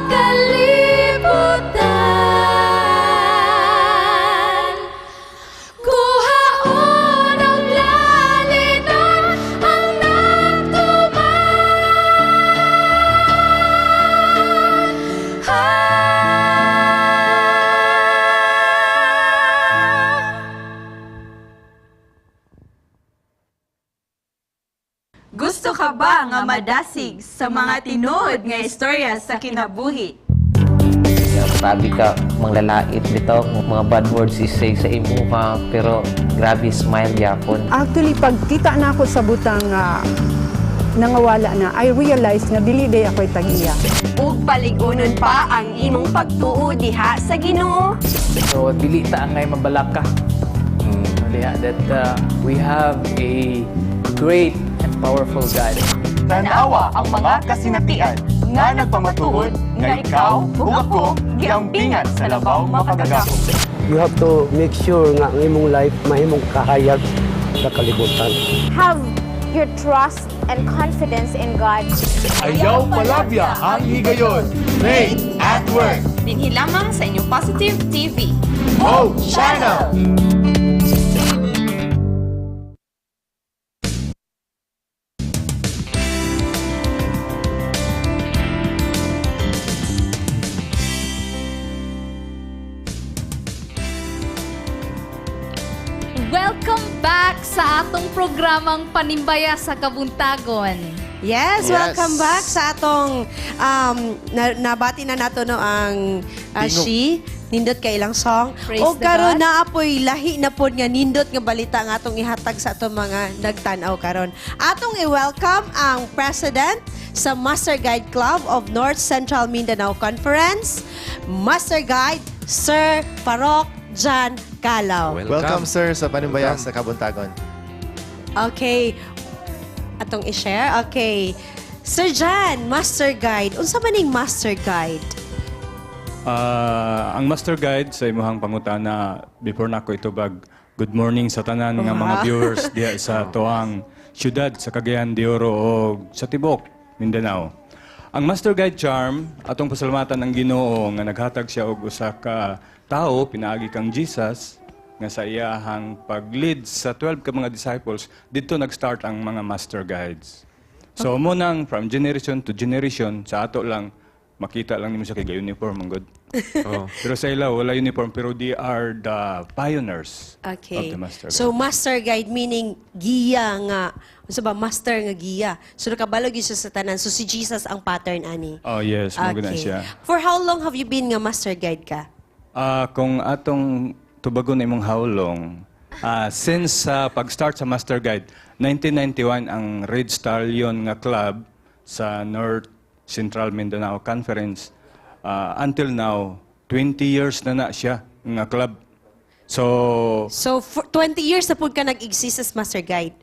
kalibutan pa nga madasig sa mga tinuod nga istorya sa kinabuhi. Grabe ka, manglalait bitaw, mga bad words isay sa imuha, pero grabe smile yapon. Actually, pagkita na ako sa butang nangawala na, I realized na dili day ako'y tagiya. Ug paligunon pa ang imong pagtuo diha sa Ginoo. So, dili ta angay mabalaka. That we have a great and powerful God. Tanawa ang mga kasinatian nga nagpamatuod nga ikaw ug ako giambingan sa labaw makagagako. You have to make sure nga ang imong life mahimong kahayag sa kalibutan. Have your trust and confidence in God. Ayaw palabya ang higayon. Faith at work. Dinhi lamang sa inyong Positive TV. Hope Channel. Welcome back sa atong programang Panimbaya sa Kabuntagon. Yes, welcome back sa atong nabati na nato no ang she nindot kay ilang song. Praise O the karon God. na apoy lahi na pod nga nindot nga balita nga atong ihatag sa atong mga nagtan-aw karon. Atong i-welcome ang President sa Master Guide Club of North Central Mindanao Conference, Master Guide Sir Parok John Calao. Welcome, sir, sa Panimbaya sa Kabuntagon. Okay. Atong i-share. Okay. Sir John, Master Guide. Unsa man ning Master Guide? Ang Master Guide sa imuhang pangutana, before nako itubag, good morning sa tanan nga mga viewers diya sa tuang syudad sa Cagayan de Oro o sa Tibok, Mindanao. Ang Master Guide Charm, atong pasalamatan ng Ginoo nga naghatag siya og usa ka tao, pinaagi kang Jesus, nga sa iyahang pag-lead sa 12 ka mga disciples, dito nag-start ang mga Master Guides. So, mo nang from generation to generation, sa ato lang, makita lang nimo siya kay uniform ang good. Pero sa ila, wala uniform, pero they are the pioneers of Okay. the Master Guide. So, Master Guide meaning giya nga. Unsa ba? Master nga giya. So, nakabalog yun siya sa tanan. So, si Jesus ang pattern, ani. Oh yes, maganda siya. For how long have you been nga Master Guide ka? Kung atong tubagon na imong haulong, since pag-start sa Master Guide, 1991 ang Red Stallion nga club sa North Central Mindanao Conference. Until now, 20 years na siya nga club. So, for 20 years na po ka nag-exist as Master Guide.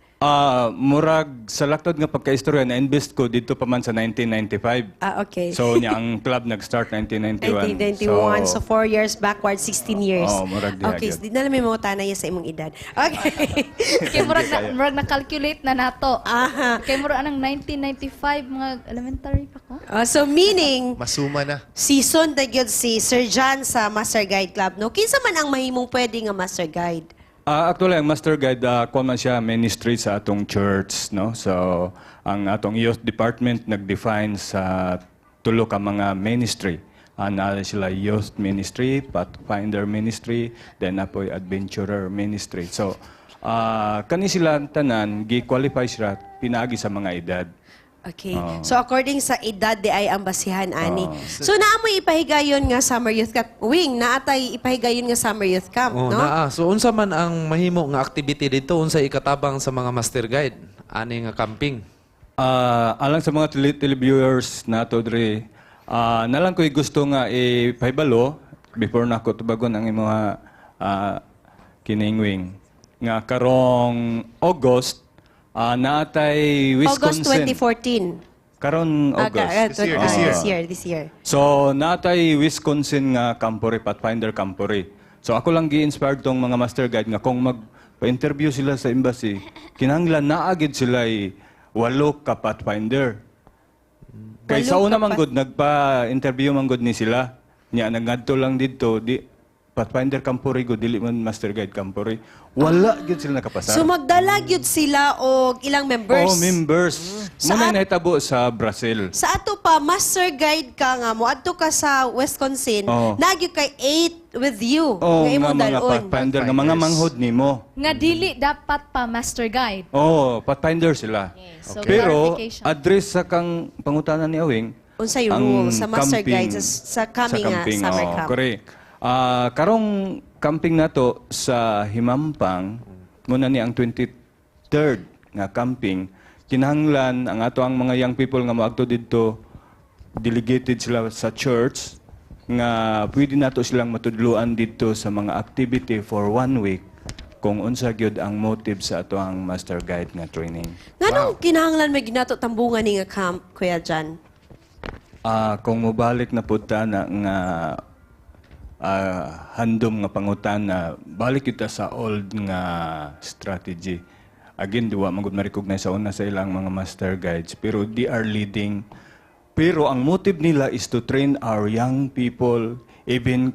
murag sa laktod nga pagkaistorya na-invest ko dito pa man sa 1995. Okay. So, niya ang club nag-start 1991. 1991. So, 4 years backward, 16 years. murag diha Okay, gyud. di na namin mga tanay sa imong edad. Okay. Kaya murag na-calculate na nato. Kaya murag anang 1995, mga elementary pa ko. So, meaning, Masuma na. season na gyud si Sir John sa Master Guide Club. No? Kinsa man ang mahimong pwede nga Master Guide? Actually, ang Master Guide, kung man siya ministry sa atong church, no? So, ang atong youth department nag-define sa tulo ka mga ministry. Na sila youth ministry, pathfinder ministry, then apoy adventurer ministry. So, kani sila tanan, gi-qualify sila pinaagi sa mga edad. Okay. So, according sa edad, di ay ang basihan, ani. So, naamoy ipahigayon nga Summer Youth Camp. Wing, naatay ipahigayon nga Summer Youth Camp, no? So unsa man ang mahimo nga activity dito unsa ikatabang sa mga Master Guide ani nga camping? Alang sa mga televiewers nato dre, nalang ko'y gusto nga ipahibalo before na ako tubagon ang imuha kiningwing nga karong August naatay Wisconsin. August 2014. Karon August. This year. So naatay Wisconsin nga Campore, Pathfinder Campore. So ako lang gi-inspired tong mga Master Guide nga kung magpa-interview sila sa embassy, kinahanglan naagid sila 8 ka Pathfinder. Kay sa una man gud nagpa-interview man gud ni sila. Nya nagadto lang didto di Pathfinder Campore gud dili man Master Guide Campore. Wala gid sila nakapasa. So magdala gyud sila og ilang members? Members. Muna nahitabo sa Brazil. Sa ato pa, Master Guide ka nga mo, adto ka sa Wisconsin, Oo. nagyo kay 8 with you. Oh, nga imo nga mga dalon. pathfinder, nga mga manghod nimo. Nga dili dapat pa master guide. Oh, pathfinder sila. So, Pero clarification. address sa kang pangutanan ni Awing, Unsay ang rule sa master camping- guide sa coming summer camp? Correct. Karong camping nato sa Himampang, muna ni ang 23rd nga camping, kinahanglan ang ato ang mga young people nga moadto didto, delegated sila sa church, nga pwede nato silang matudluan dito sa mga activity for 1 week kung unsa gyud ang motive sa ato ang master guide nga training. Nganong kinahanglan may ginato tambungan ni nga camp, Kuya Jan? Kung mobalik na punta na nga handom nga pangutana, balik kita sa old nga strategy. Again, diwa magud ma-recognize sa una sa ilang mga master guides, pero they are leading. Pero ang motive nila is to train our young people, even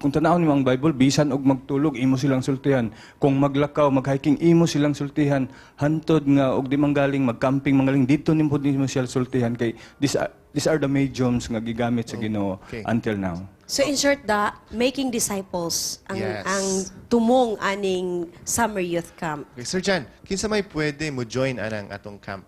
kung tanawon mo ang Bible, bisan og magtulog, imo silang sultihan. Kung maglakaw, mag-hiking, imo silang sultihan. Hantod nga, og di manggaling, mag-camping, manggaling, dito nimo sila sultihan. Kay, these are the mediums nga gigamit sa Ginoo until now. So in short, making disciples ang Yes. ang tumong aning summer youth camp. Okay, Sir Jan, kinsa may pwede mo join anang atong camp?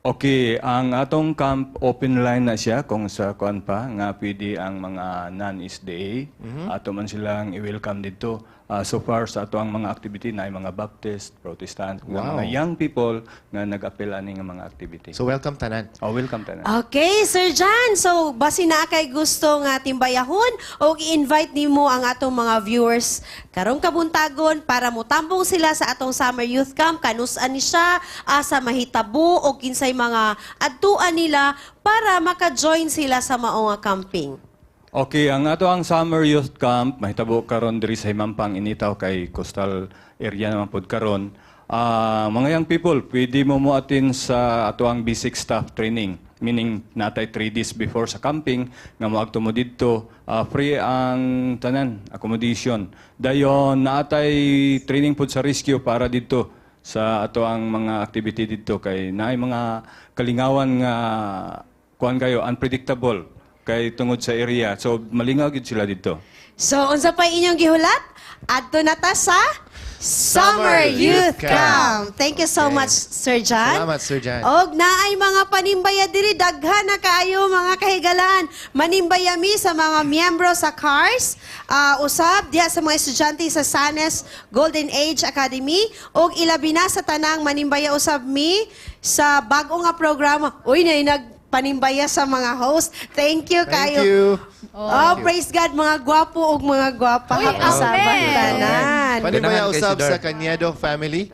Okay, ang atong camp open line na siya kung sa kuan pa nga pwede ang mga non-SDA ato man silang i-welcome dito. So far sa ato ang mga activity na mga Baptist, Protestant, nga Wow. mga young people nga nag-apel ani nga mga activity. So welcome tanan. Oh, welcome tanan. Okay, Sir Jan. So, basi na kay gusto nga timbayahon o i-invite nimo ang atong mga viewers karong kabuntagon para motambong sila sa atong summer youth camp. Kanus-an ni siya, asa mahitabo o kinsay mga adtuan nila para maka-join sila sa mao nga camping. Okay, ang ato ang summer youth camp mahitabo karon diri sa Himampang Initaw kay coastal area naman pod karon. Mga young people, pwede mo attend sa ato ang basic staff training. Meaning, natay 3 days before sa camping, nga moagto mo dito, free ang tanan, accommodation. Dayon, natay training pod sa rescue para dito sa ato ang mga activity dito kay naay mga kalingawan nga kuan kayo unpredictable kay tungod sa area. So malingaw gid sila dito. So, unsa pa inyong gihulat? Adto na ta sa Summer Youth Camp. Thank you so much, Sir Jan. Salamat, Sir Jan. Og naay mga panimbaya diri, daghan na kaayo mga kahigalaan. Manimbayami sa mga miyembro sa CARS, usab diha sa mga estudyante sa Sanes Golden Age Academy, og ilabi na sa tanang manimbaya usab mi sa bag-o nga programa. Uy, nagpanimbaya sa mga host. Thank you kayo. Thank you. Oh, praise God, mga gwapo o mga gwapa. Uy, Kapasaban amen. tanan. Panibaya Ganahan kay usab Sidor. sa Cañedo family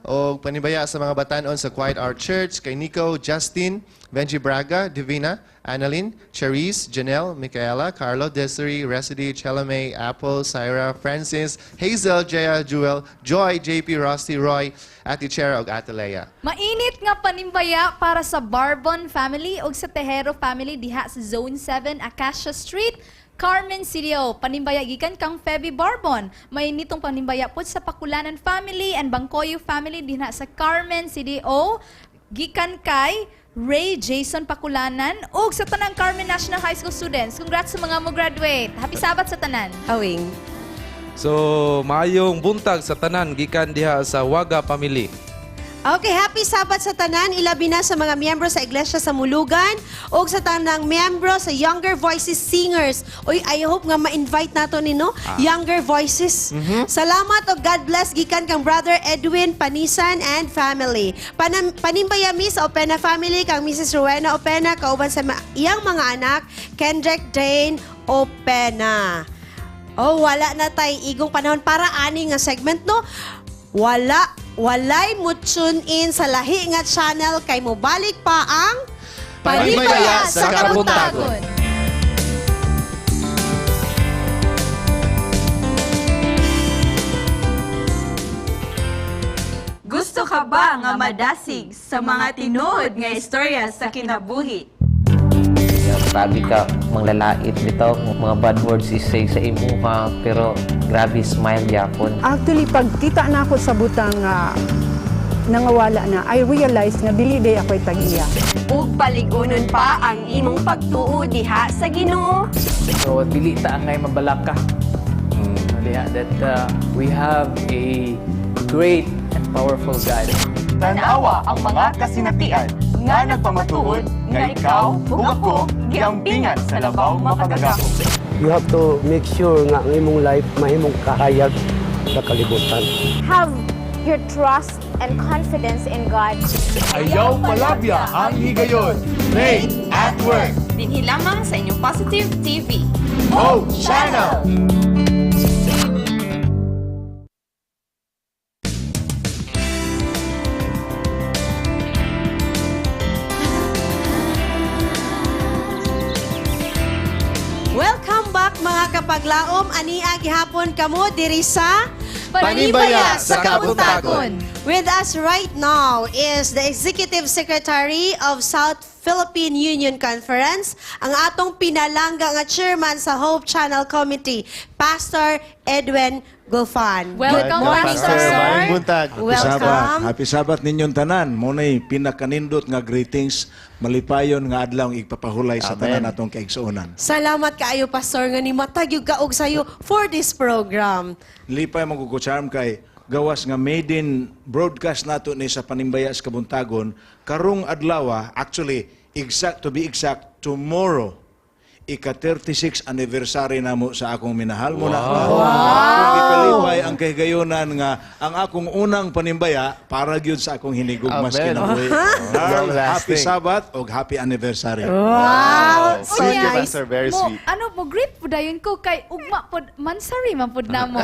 o panibaya sa mga batanon sa Quiet Hour Church kay Nico, Justin, Benji Braga, Divina, Annalyn, Charisse, Janelle, Micaela, Carlo, Desiree, Residy, Chelame, Apple, Syra, Francis, Hazel, Jaya, Jewel, Joy, JP, Rusty, Roy, Ate Chera ug Ate Leia. Mainit nga panimbaya para sa Barbon family o sa Tejero family diha sa Zone 7, Acacia Street, Carmen Sirio. Panimbaya gikan kang Feby Barbon. Mainitong panimbaya po sa Pakulanan family and Bangkoyo family diha sa Carmen Sirio. Gikan kay Ray Jason Pakulanan ug sa tanang Carmen National High School students. Congrats sa mga mo graduate. Happy Sabat sa tanan. Awing. So, maayong buntag sa tanan gikan diha sa Waga family. Okay, happy Sabat sa tanan. Ilabi na sa mga miyembro sa Iglesia sa Mulugan o sa tanang miyembro sa Younger Voices Singers. Uy, I hope nga ma-invite nato nino Younger Voices. Salamat o God bless gikan kang Brother Edwin Panisan and family. Panimbayami sa Opena family kang Mrs. Rowena Opena kauban sa iyang mga anak, Kendrick Dane Opena. Oh, wala na tay igong panahon para ani nga segment, no? Walay mo tune in sa lahi nga channel kay mo balik pa ang Panibaya sa Kabuntagon. Gusto ka ba nga madasig sa mga tinuod nga istorya sa kinabuhi? Grabe ka, manglalait bitaw, mga bad words isay sa imuha, pero grabe smile yapon. Actually, pag kita na ako sa butang nangawala na, I realize na dili day ako'y tag-iya. Ug paligunon pa ang imong pagtuo diha sa Ginoo. So, dili ta angay mabalaka. diha that we have a great and powerful God. Tanawa ang mga kasinatian nga nagpamatuod nga ikaw ug ako giambingan sa labaw mapagagako. You have to make sure nga ang imong life mahimong kahayag sa kalibutan. Have your trust and confidence in God. Ayaw palabya ang higayon. Faith at Work. Dinhi lamang sa inyong Positive TV. Hope Channel. Welcome back mga kapaglaom. Ania gihapon kamo diri sa Panibaya sa Kabuntagon. With us right now is the Executive Secretary of South Philippine Union Conference, ang atong pinalangga nga chairman sa Hope Channel Committee, Pastor Edwin Gulfan. Welcome, Pastor. Maayong buntag. Welcome. Happy Sabat ninyong tanan. Muna'y pinakanindot nga greetings. Malipayon nga adlaw igpapahulay sa tanan atong kaigsuonan. Salamat kaayo, Pastor, nga ni matag yung kaog sayo for this program. Lipay magkukutsarm kay gawas nga maiden broadcast nato ni sa Panimbaya sa Kabuntagon karong adlaw, actually to be exact tomorrow ika-36 anniversary namo sa akong minahal mo na. Kung ikalipay ang kahigayonan nga ang akong unang panimbaya para gyud sa akong hinigugmas kinabuhi. Happy Sabbath o happy anniversary. Wow! So nice. Pastor, very mo, sweet. ano mo, great po dayon ko kay ugma pod mansari man pod namo.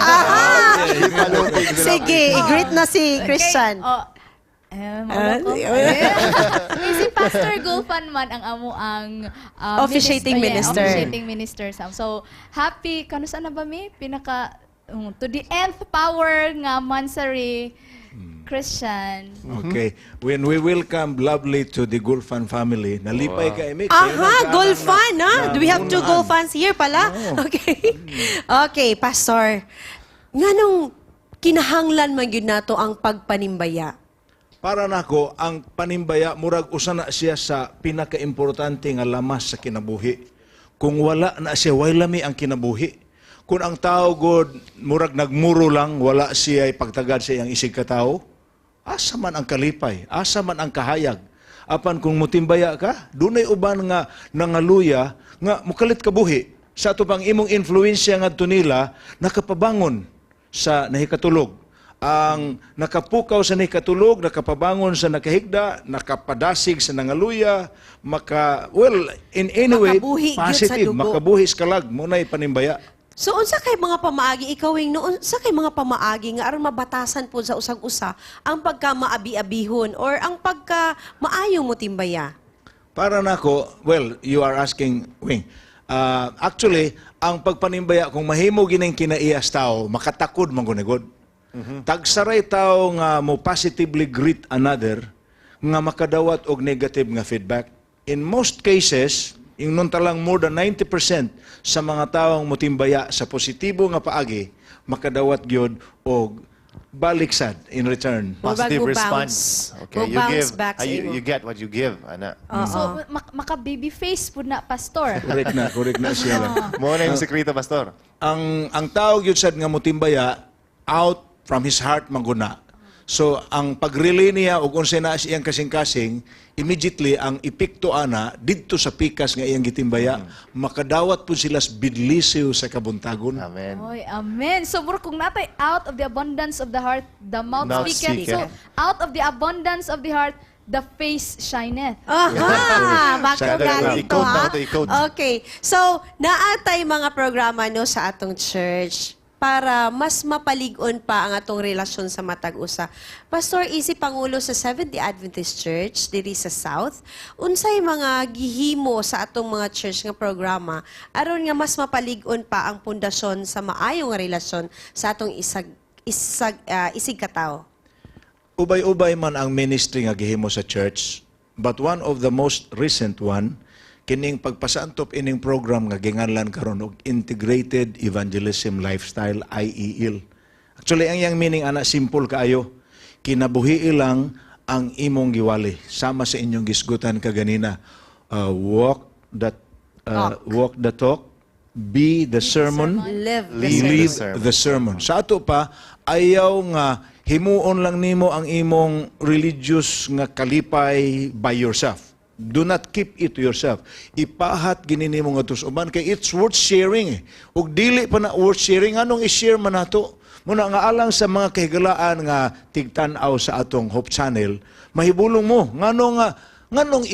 Sige, i-greet na si Christian. Si Pastor Gulfan man ang amo ang Officiating minister. Officiating minister. So, happy, kano saan na ba mi? Pinaka, to the nth power nga mansari Christian. Okay. When we welcome lovely to the Gulfan family, nalipay ka imig. Aha, Gulfan, ha? Do we have two Gulfans here pala? Okay. Okay, Pastor. Nganong kinahanglan man yun nato ang pagpanimbaya? Para nako ang panimbaya murag usa na siya sa pinakaimportante nga lamas sa kinabuhi. Kung wala na siya, way lami ang kinabuhi. Kung ang tao god murag nagmuro lang, wala siya pagtagad sa iyang isig ka tao, asa man ang kalipay, asa man ang kahayag. Apan kung mutimbaya ka, dunay uban nga nangaluya nga mukalit ka buhi. Sa ato pang imong influensya ngadto nila nakapabangon sa nahikatulog. Ang nakapukaw sa nakatulog, nakapabangon sa nakahigda, nakapadasig sa nangaluya, in any way, positive, makabuhis kalag, muna'y panimbaya. So, unsa kay mga pamaagi, ikawing noon, unsa kay mga pamaagi nga aron mabatasan po sa usag-usa ang pagka maabi-abihon or ang pagka maayong mo timbaya? Para nako, well, you are asking, Wing, actually, ang pagpanimbaya, kung mahimo gining kinaias tao, makatakod mangunigod. Tagsaray tao nga mo positively greet another nga makadawat og negative nga feedback. In most cases, yung nun talang more than 90% sa mga taong mutimbaya sa positibo nga paagi, makadawat gyud og baliksad in return. Positive response. Okay, you give, you get what you give, ana. So, maka-baby face po na, Pastor. Correct na siya. Mo na yung sekreto, Pastor. Ang tao gyud sad nga mutimbaya out from his heart maguna. So, ang pag-relay niya o kung sina siyang kasing-kasing, immediately, ang epekto ana, dito sa pikas nga iyang gitimbaya, makadawat po sila bidlisiw sa kabuntagon. Amen. Oy, amen. So, bro, kung natay out of the abundance of the heart, the mouth speaketh. So, out of the abundance of the heart, the face shineth. Aha! Baka galing to, ha? I-code. Okay. So, naatay mga programa no sa atong church para mas mapaligon pa ang atong relasyon sa matag usa. Pastor, isi Pangulo sa Seventh-day Adventist Church diri sa South, unsay mga gihimo sa atong mga church nga programa aron nga mas mapaligon pa ang pundasyon sa maayong nga relasyon sa atong isig katao? Ubay-ubay man ang ministry nga gihimo sa church, but one of the most recent one, kining pagpasantop ining program nga ginganlan karon og Integrated Evangelism Lifestyle, IEL. Actually, ang yang meaning ana simple kaayo. Kinabuhi lang ang imong giwali sama sa inyong gisgutan kaganina. Walk the talk, be the sermon, Live live the sermon. Sa ato pa, ayaw nga himuon lang nimo ang imong religious nga kalipay by yourself. Do not keep it to yourself. Ipahat gini nimo nga tusuban kay it's worth sharing. Ug dili pa na worth sharing, anong i-share man nato? Muna nga alang sa mga kahigalaan nga tigtan-aw sa atong Hope Channel, mahibulong mo nganong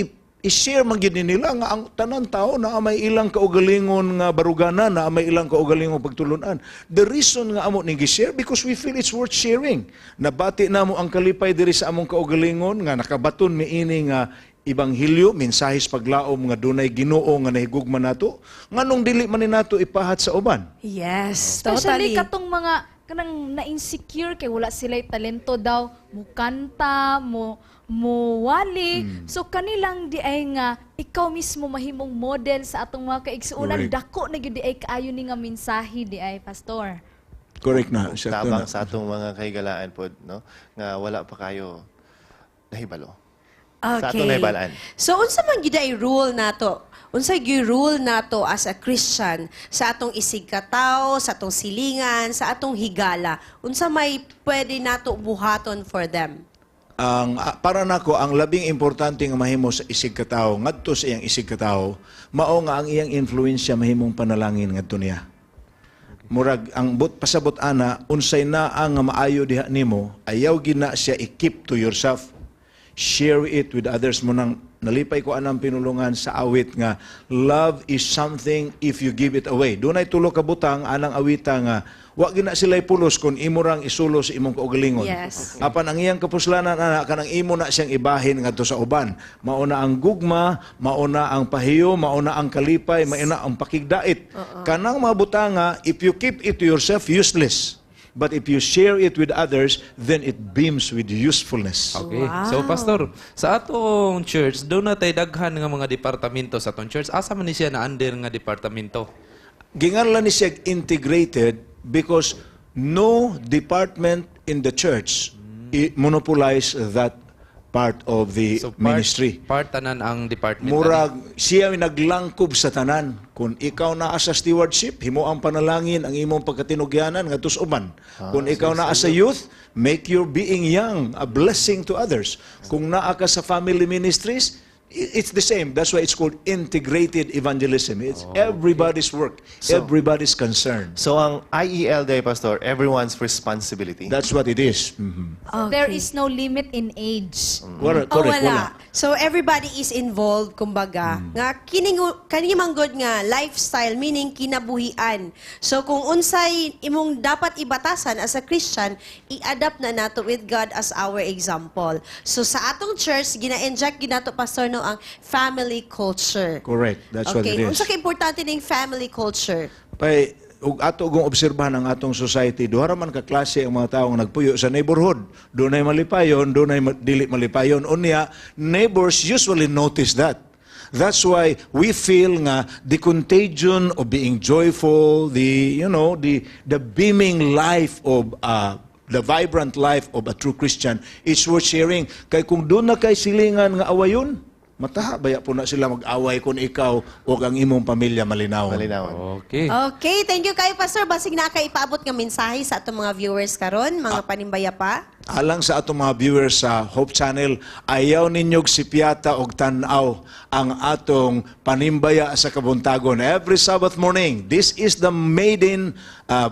i-share man gid nila nga ang tanan tao na may ilang kaugalingon nga baruganan, na may ilang kaugalingon pagtulunan. The reason nga amo ning gi-share because we feel it's worth sharing. Nabati namo ang kalipay diri sa among kaugalingon nga nakabaton miini nga Ibanghilyo, mensahis paglaom nga dunay Ginoo nga nahigugma nato, nganong dili man ni nato ipahat sa uban? Yes, Especially totally. katong mga kanang na-insecure kay wala sila'y talento daw, mo kanta, mo wali. So kanilang di ay nga ikaw mismo mahimong model sa atong mga kaigsuunan. Correct. Dako na gyud di ay kaayo ni nga mensahe di ay pastor. Correct na. Tabang sa atong mga kahigalaan po, no? Nga wala pa kayo nahibalo. Sa atong nahibalaan. So, unsa man gyud ay rule nato? Unsa gyud rule nato as a Christian sa atong isig katawo, sa atong silingan, sa atong higala? Unsa may pwede nato buhaton for them? Para nako ang labing importante nga mahimo sa isig katawo ngadto sa iyang isig katawo mao nga ang iyang influensya mahimong panalangin ngadto niya. Murag ang pasabot ana unsay na ang maayo diha nimo, ayaw gina siya i-keep to yourself. Share it with others mo nang nalipay ko anang pinulungan sa awit nga love is something if you give it away. Dunay tulo ka butang anang awita nga wa gina sila'y pulos kung imo rang isulo sa imong kaugalingon. Yes. Apan ang iyang kapuslanan ana kanang imo na siyang ibahin ngadto sa uban. Mauna ang gugma, mauna ang pahiyo, mauna ang kalipay, mauna ang pakigdait. Kanang mga butanga, if you keep it to yourself, useless. But if you share it with others, then it beams with usefulness. Okay. So pastor, sa atong church, doon na tayo daghan nga mga departamento sa atong church. Asa man ni siya na under nga departamento? Ginganlan ni siya integrated because no department in the church monopolize that part of the ministry. Part tanan ang department. Murag siya naglangkob sa tanan. Kung ikaw naa sa stewardship, himo ang panalangin ang imong pagkatinugyanan ngadto sa uban. Kung ikaw naa sa youth, make your being young a blessing to others. Kung naa ka sa family ministries, it's the same. That's why it's called integrated evangelism. It's everybody's work, everybody's concern. So ang IEL day, Pastor, everyone's responsibility. That's what it is. There is no limit in age. Correct, wala. So everybody is involved, kumbaga. Nga kini manggod nga lifestyle, meaning kinabuhian. So kung unsay imong dapat ibatasan as a Christian, i-adapt na nato with God as our example. So sa atong church, gina-inject ginato pastor no ang family culture. Correct. That's what it Okay, is. unsa ka importante ning family culture? Pay ug ato gong obserbahan ang atong society, duha ra man ka klase ang mga tawo nga nagpuyo sa neighborhood. Dunay malipayon, dunay dili malipayon. Unya, neighbors usually notice that. That's why we feel nga the contagion of being joyful, the beaming life of the vibrant life of a true Christian is worth sharing. Kay kung doon na kay silingan nga awayon, mataha baya po na sila mag-away kung ikaw o ang imong pamilya malinaw. Okay. Okay, thank you kayo Pastor. Basig na kay ipaabot nga mensahe sa atong mga viewers karon, mga panimbaya pa. Alang sa atong mga viewers sa Hope Channel, ayaw ninyog sipiata og tan-aw ang atong panimbaya sa kabuntagon. Every Sabbath morning, this is the maiden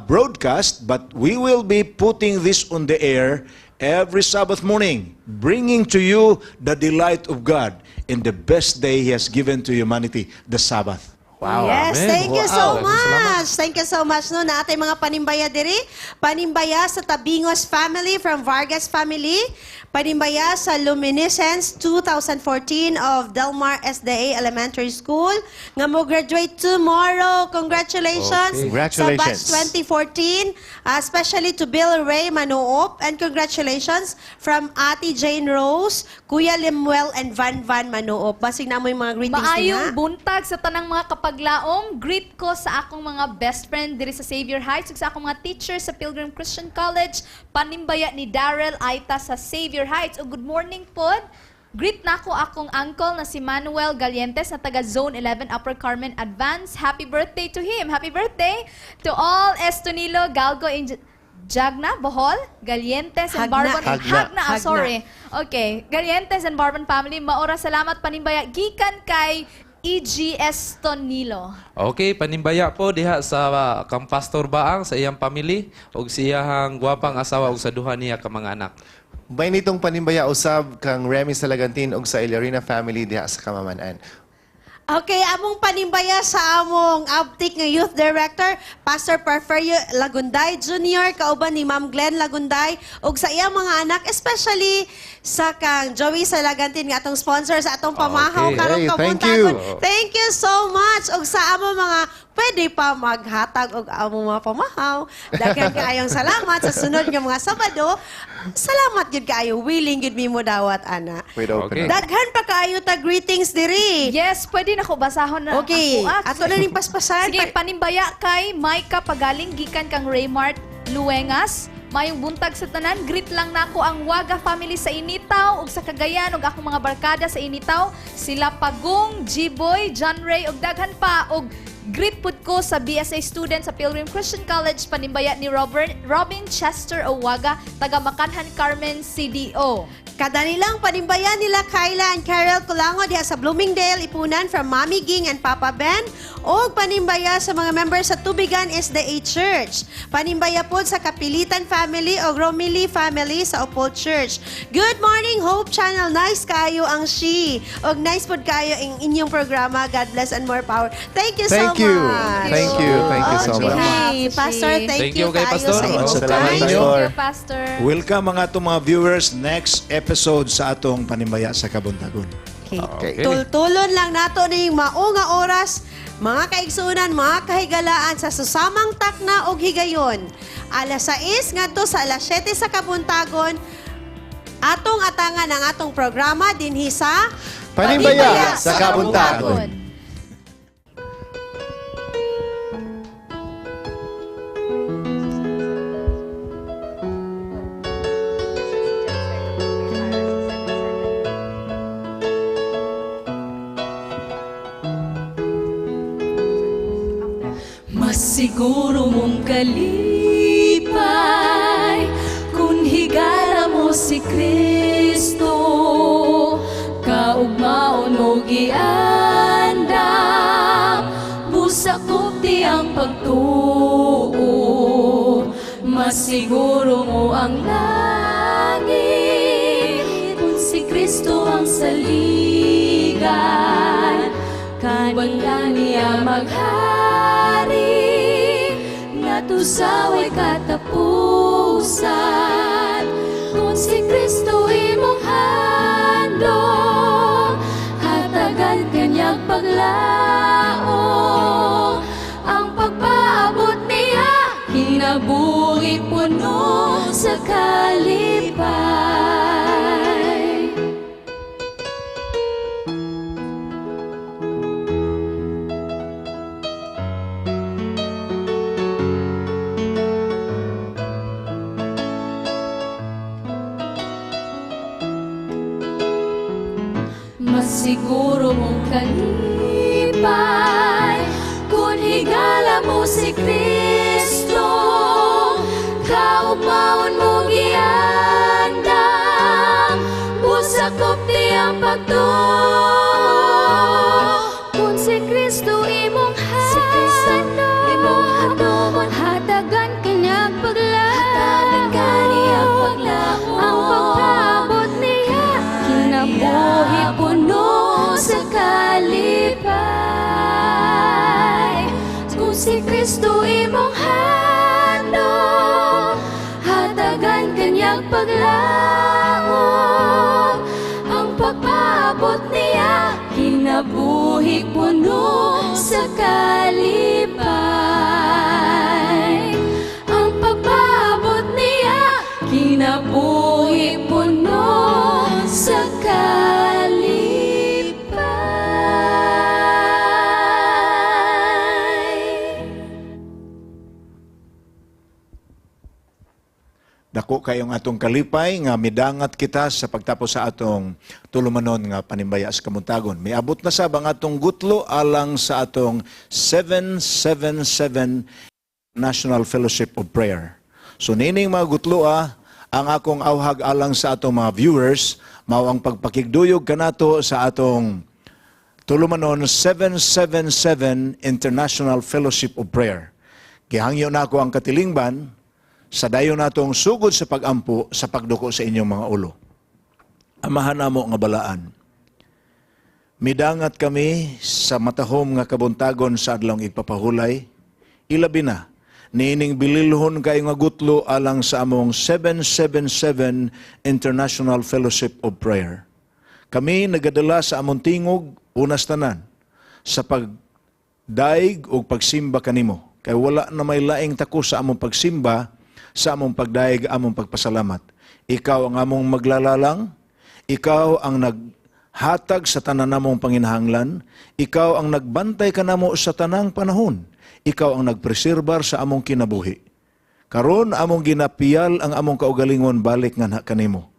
broadcast, but we will be putting this on the air every Sabbath morning, bringing to you the delight of God in the best day He has given to humanity, the Sabbath. Wow. Yes, Amen. thank you so Wow. much. Thank you so much no na atay mga panimbaya diri. Panimbaya sa Tabingos family from Vargas family. Panimbaya sa Luminescence 2014 of Delmar SDA Elementary School nga mo graduate tomorrow. Congratulations. Okay. Congratulations. Sa batch 2014, especially to Bill Ray Manuop, and congratulations from Ate Jane Rose, Kuya Limuel and Van Manuop. Basig na mo yung mga greetings Maayong niya. buntag sa tanang mga kapaglaom. Greet ko sa akong mga best friend diri sa Xavier Heights ug sa akong mga teachers sa Pilgrim Christian College. Panimbaya ni Darrell Aita sa Xavier Heights. O good morning pod Greet na ko akong uncle na si Manuel Galientes na taga Zone 11 Upper Carmen Advance. Happy birthday to him. Happy birthday to all Estonilo, Galgo, and Jagna, Bohol, Galientes, and Hagna. Barbon. Hagna. Sorry. Okay. Galientes and Barbon family, maura salamat panimbaya. Gikan kay E.G. Estonilo. Okay, panimbaya po diha sa kang Pastor Baang sa iyang family ug siyang gwapang asawa ug sa duha niya ka mga anak. May nitong panimbaya usab kang Remy Salagantin ug sa Ilarina family diha sa Kamamanan. Okay, among panimbaya sa among Abtik nga Youth Director, Pastor Porfirio Lagunday Jr., kauban ni Ma'am Glenn Lagunday, ug sa iyang mga anak, especially sa kang Joey Salagantin nga atong sponsor sa atong pamahaw Okay. karong Hey, thank kabuntagon. you. Thank you so much. Ug sa among mga pwede pa maghatag og among mga pamahaw. Daghan kaayong salamat sa sunod nga mga Sabado. Salamat gyud kaayo, willing gyud mi mo dawat ana. Wait, open Okay. up. Daghan pa kaayo ta greetings diri. Yes, pwede na ko basahon na Okay, ako. ato na ning paspasan. Sige, panimbaya kay Maika Pagaling, gikan kang Raymart Luengas. Mayong buntag sa tanan, greet lang nako ang Waga family sa Initaw ug sa Cagayan ug akong mga barkada sa Initaw, sila Pagong, G-Boy, John Ray ug daghan pa ug greet pud ko sa BSA student sa Pilgrim Christian College panimbaya ni Robin Chester Owaga, taga Makanhan Carmen CDO. Kada nilang panimbayan nila Kyla and Carol Kulango diha sa Bloomingdale, Ipunan from Mami Ging and Papa Ben. O panimbaya sa mga members sa Tubigan SDA Church. Panimbaya po sa Kapilitan family o Romili family sa Opol Church. Good morning, Hope Channel. Nice kayo ang she. O nice po kayo ang inyong programa. God bless and more power. Thank you so Thank you. much. Thank you. Thank you so much. Okay, Pastor, thank you kay kayo Pastor. sa inyong Salamat, time. Pastor. Thank you, Pastor. Welcome mga itong mga viewers. Next episode sa atong panimbaya sa Kabuntagon. Okay. Tultulon lang nato ning maunga oras, mga kaigsunan, mga kahigalaan sa susamang takna og higayon. Alas 6 ngadto sa alas 7 sa Kabuntagon, atong atangan ang atong programa dinhi sa Panimbaya sa Kabuntagon. Mas siguro mong kalipay kung higala mo si Kristo, kaugmaon mo giandam, busakop di ang pagtuo. Mas siguro mo ang langit kung si Kristo ang saligan, kanila niya maghari nga tusaway katapusan. Kung si Kristo imong handog, hatagan kanyang paglaom. Ang pagpaabot niya kinabuhi puno sa kalipay. Mas siguro mong kalipay kung higala mo si Kristo, kaugmaon mo giandam, busakop di ang pagtuo. Kung si Kristo imong handog, hatagan kanyang paglaom. Ang pagpaabot niya kinabuhi puno sa kalipay. Kung si Kristo imong handog, hatagan kanyang paglaom. Ang pagpaabot niya kinabuhi puno sa kalipay. Ang pagpaabot niya kinabuhi puno sa kalipay. Dako kayong atong kalipay nga midangat kita sa pagtapos sa atong tulumanon nga panimbaya sa kamuntagon. Miabot na sab ang atong gutlo alang sa atong 777 National Fellowship of Prayer. So nining mga gutlo ang akong awhag alang sa atong mga viewers mao ang pagpakigduyog kanato sa atong tulumanon 777 International Fellowship of Prayer. Gihangyo na ako ang katilingban sa dayon natong sugod sa pagampo sa pagduko sa inyong mga ulo. Amahan namo nga balaan. Midangat kami sa matahom nga kabuntagon sa adlawng ipapahulay, ilabi na niining bililhon kayo nga gutlo alang sa among 777 International Fellowship of Prayer. Kami nagadala sa among tingog unas tanan sa pagdaig o pagsimba kanimo. Kay wala na may laing tako sa among pagsimba, sa among pagdaig, among pagpasalamat. Ikaw ang among maglalalang, ikaw ang naghatag sa tanan namong panginahanglan, ikaw ang nagbantay kanamo sa tanang panahon, ikaw ang nagpreserbar sa among kinabuhi. Karon among ginapiyal ang among kaugalingon balik nga kanimo.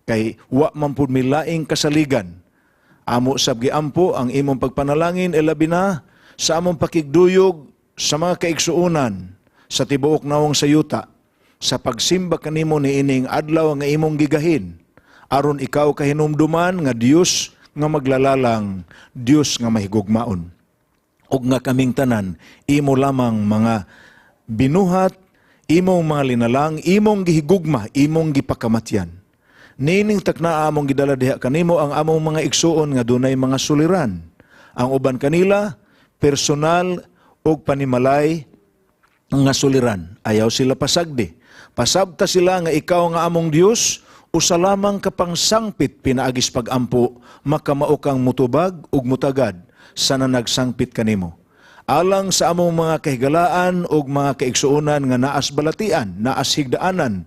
Kay wa man pud mi laing kasaligan. Amo sab giampo ang imong pagpanalangin ilabi na sa among pakigduyog sa mga kaigsuonan sa tibuok nawong sayuta, sa pagsimba kanimo niining adlaw nga imong gigahin, aron ikaw kahinumduman nga Dios nga maglalalang, Dios nga mahigugmaon. Og nga kaming tanan, imo lamang mga binuhat, imong mga linalang, imong gihigugma, imong gipakamatyan. Nining taknaa among gidala diha kanimo ang among mga igsuon nga dunay mga suliran. Ang uban kanila, personal og panimalay nga suliran. Ayaw sila pasagdi. Pasabta sila nga ikaw nga among Dios, usa lamang kapang sangpit pinaagis pagampo, makamao kang mutubag ug mutagad sa nagsangpit kanimo. Alang sa among mga kahigalaan ug mga kaigsuonan nga naas balatian, naas higdaanan,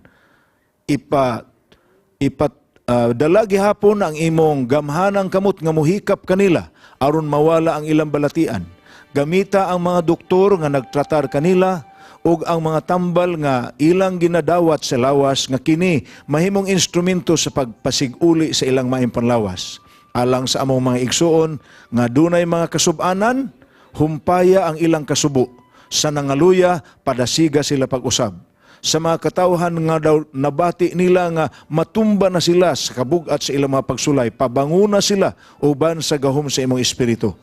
dala gihapon ang imong gamhanang kamot nga muhikap kanila aron mawala ang ilang balatian. Gamita ang mga doktor nga nagtratar kanila ug ang mga tambal nga ilang ginadawat sa lawas nga kini mahimong instrumento sa pagpasiguli sa ilang maayong panlawas. Alang sa among mga igsuon nga dunay mga kasub-anan, humpaya ang ilang kasubo. Sa nangaluya, padasiga sila pag-usab. Sa mga katawhan nga daw nabati nila nga matumba na sila sa kabugat sa ilang mga pagsulay, pabanguna sila uban sa gahom sa imong espiritu.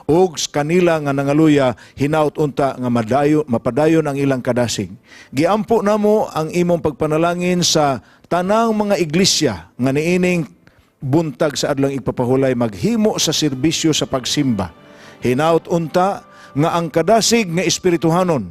Og kanila nga nangaluya, hinaut unta nga mapadayon ang ilang kadasig. Giampo namo ang imong pagpanalangin sa tanang mga iglesia nga niining buntag sa adlang ipapahulay maghimo sa serbisyo sa pagsimba. Hinaut unta nga ang kadasig nga espirituhanon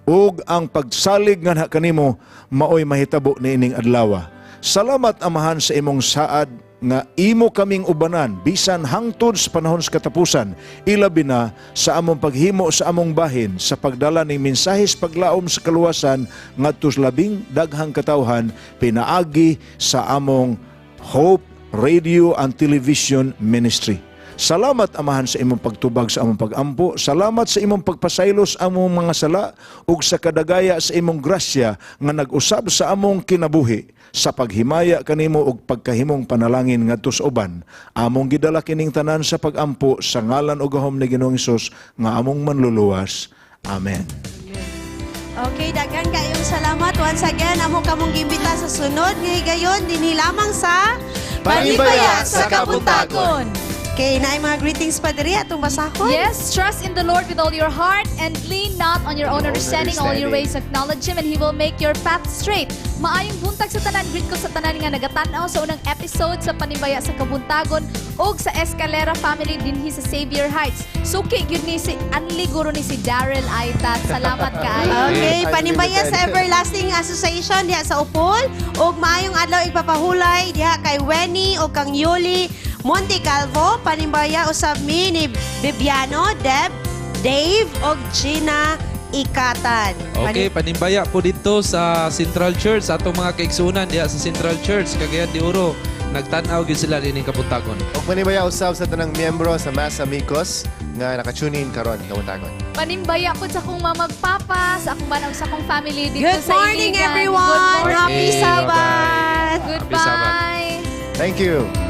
ug ang pagsalig nga kanimo maoy mahitabo niining adlaw. Salamat Amahan sa imong saad nga imo kaming ubanan bisan hangtod sa panahon sa katapusan, ilabi na sa among paghimo sa among bahin sa pagdala ng mensahis paglaom sa kaluwasan ngadto sa labing daghang katawhan pinaagi sa among Hope Radio and Television Ministry. Salamat Amahan sa imong pagtubag sa among pagampo. Salamat sa imong pagpasaylos among mga sala ug sa kadagaya sa imong grasya nga nag-usab sa among kinabuhi sa paghimaya kanimo og pagkahimong panalangin ngadto sa uban. Among gidala kining tanan sa pagampo sa ngalan ug gahom ni Ginoong Hesus nga among manluluwas. Amen. Okay, daghan kayong salamat. Once again, amo kamong gimbita sa sunod nga higayon dinhi lamang sa Panibaya sa Kabuntagon. Okay, naay mga greetings pa diri atong basahon. Yes, trust in the Lord with all your heart and lean not on your own understanding. All your ways acknowledge Him and He will make your path straight. Maayong buntag sa tanan. Greet ko sa tanan nga nagatanaw sa unang episode sa Panibaya sa Kabuntagon ug sa Escalera family dinhi sa Xavier Heights. Suki gyud ni si Anli guro ni si Daryl Aitat. Salamat kaayo. Okay, Panibaya sa Everlasting Association diha sa Upol ug maayong adlaw ipapahulay diha kay Wenny o kang Yuli Monte Calvo. Panibaya usab mi ni Bibiano, Dave og Gina Ikatan. Okay, panimbaya po dito sa Central Church, sa atong mga kaigsunan diya sa Central Church, Cagayan de Oro. nagtanaw gyud sila dining kabutagon. O panibaya usab sa tanang miyembro sa Mas Amigos nga nakatune in karon kabutagon. Panimbaya po sa akong mamagpapa, sa akong banag sa akong family dito Good sa morning, Iligan. everyone! Good morning. Happy Sabbath! Happy Sabbath. Goodbye! Thank you.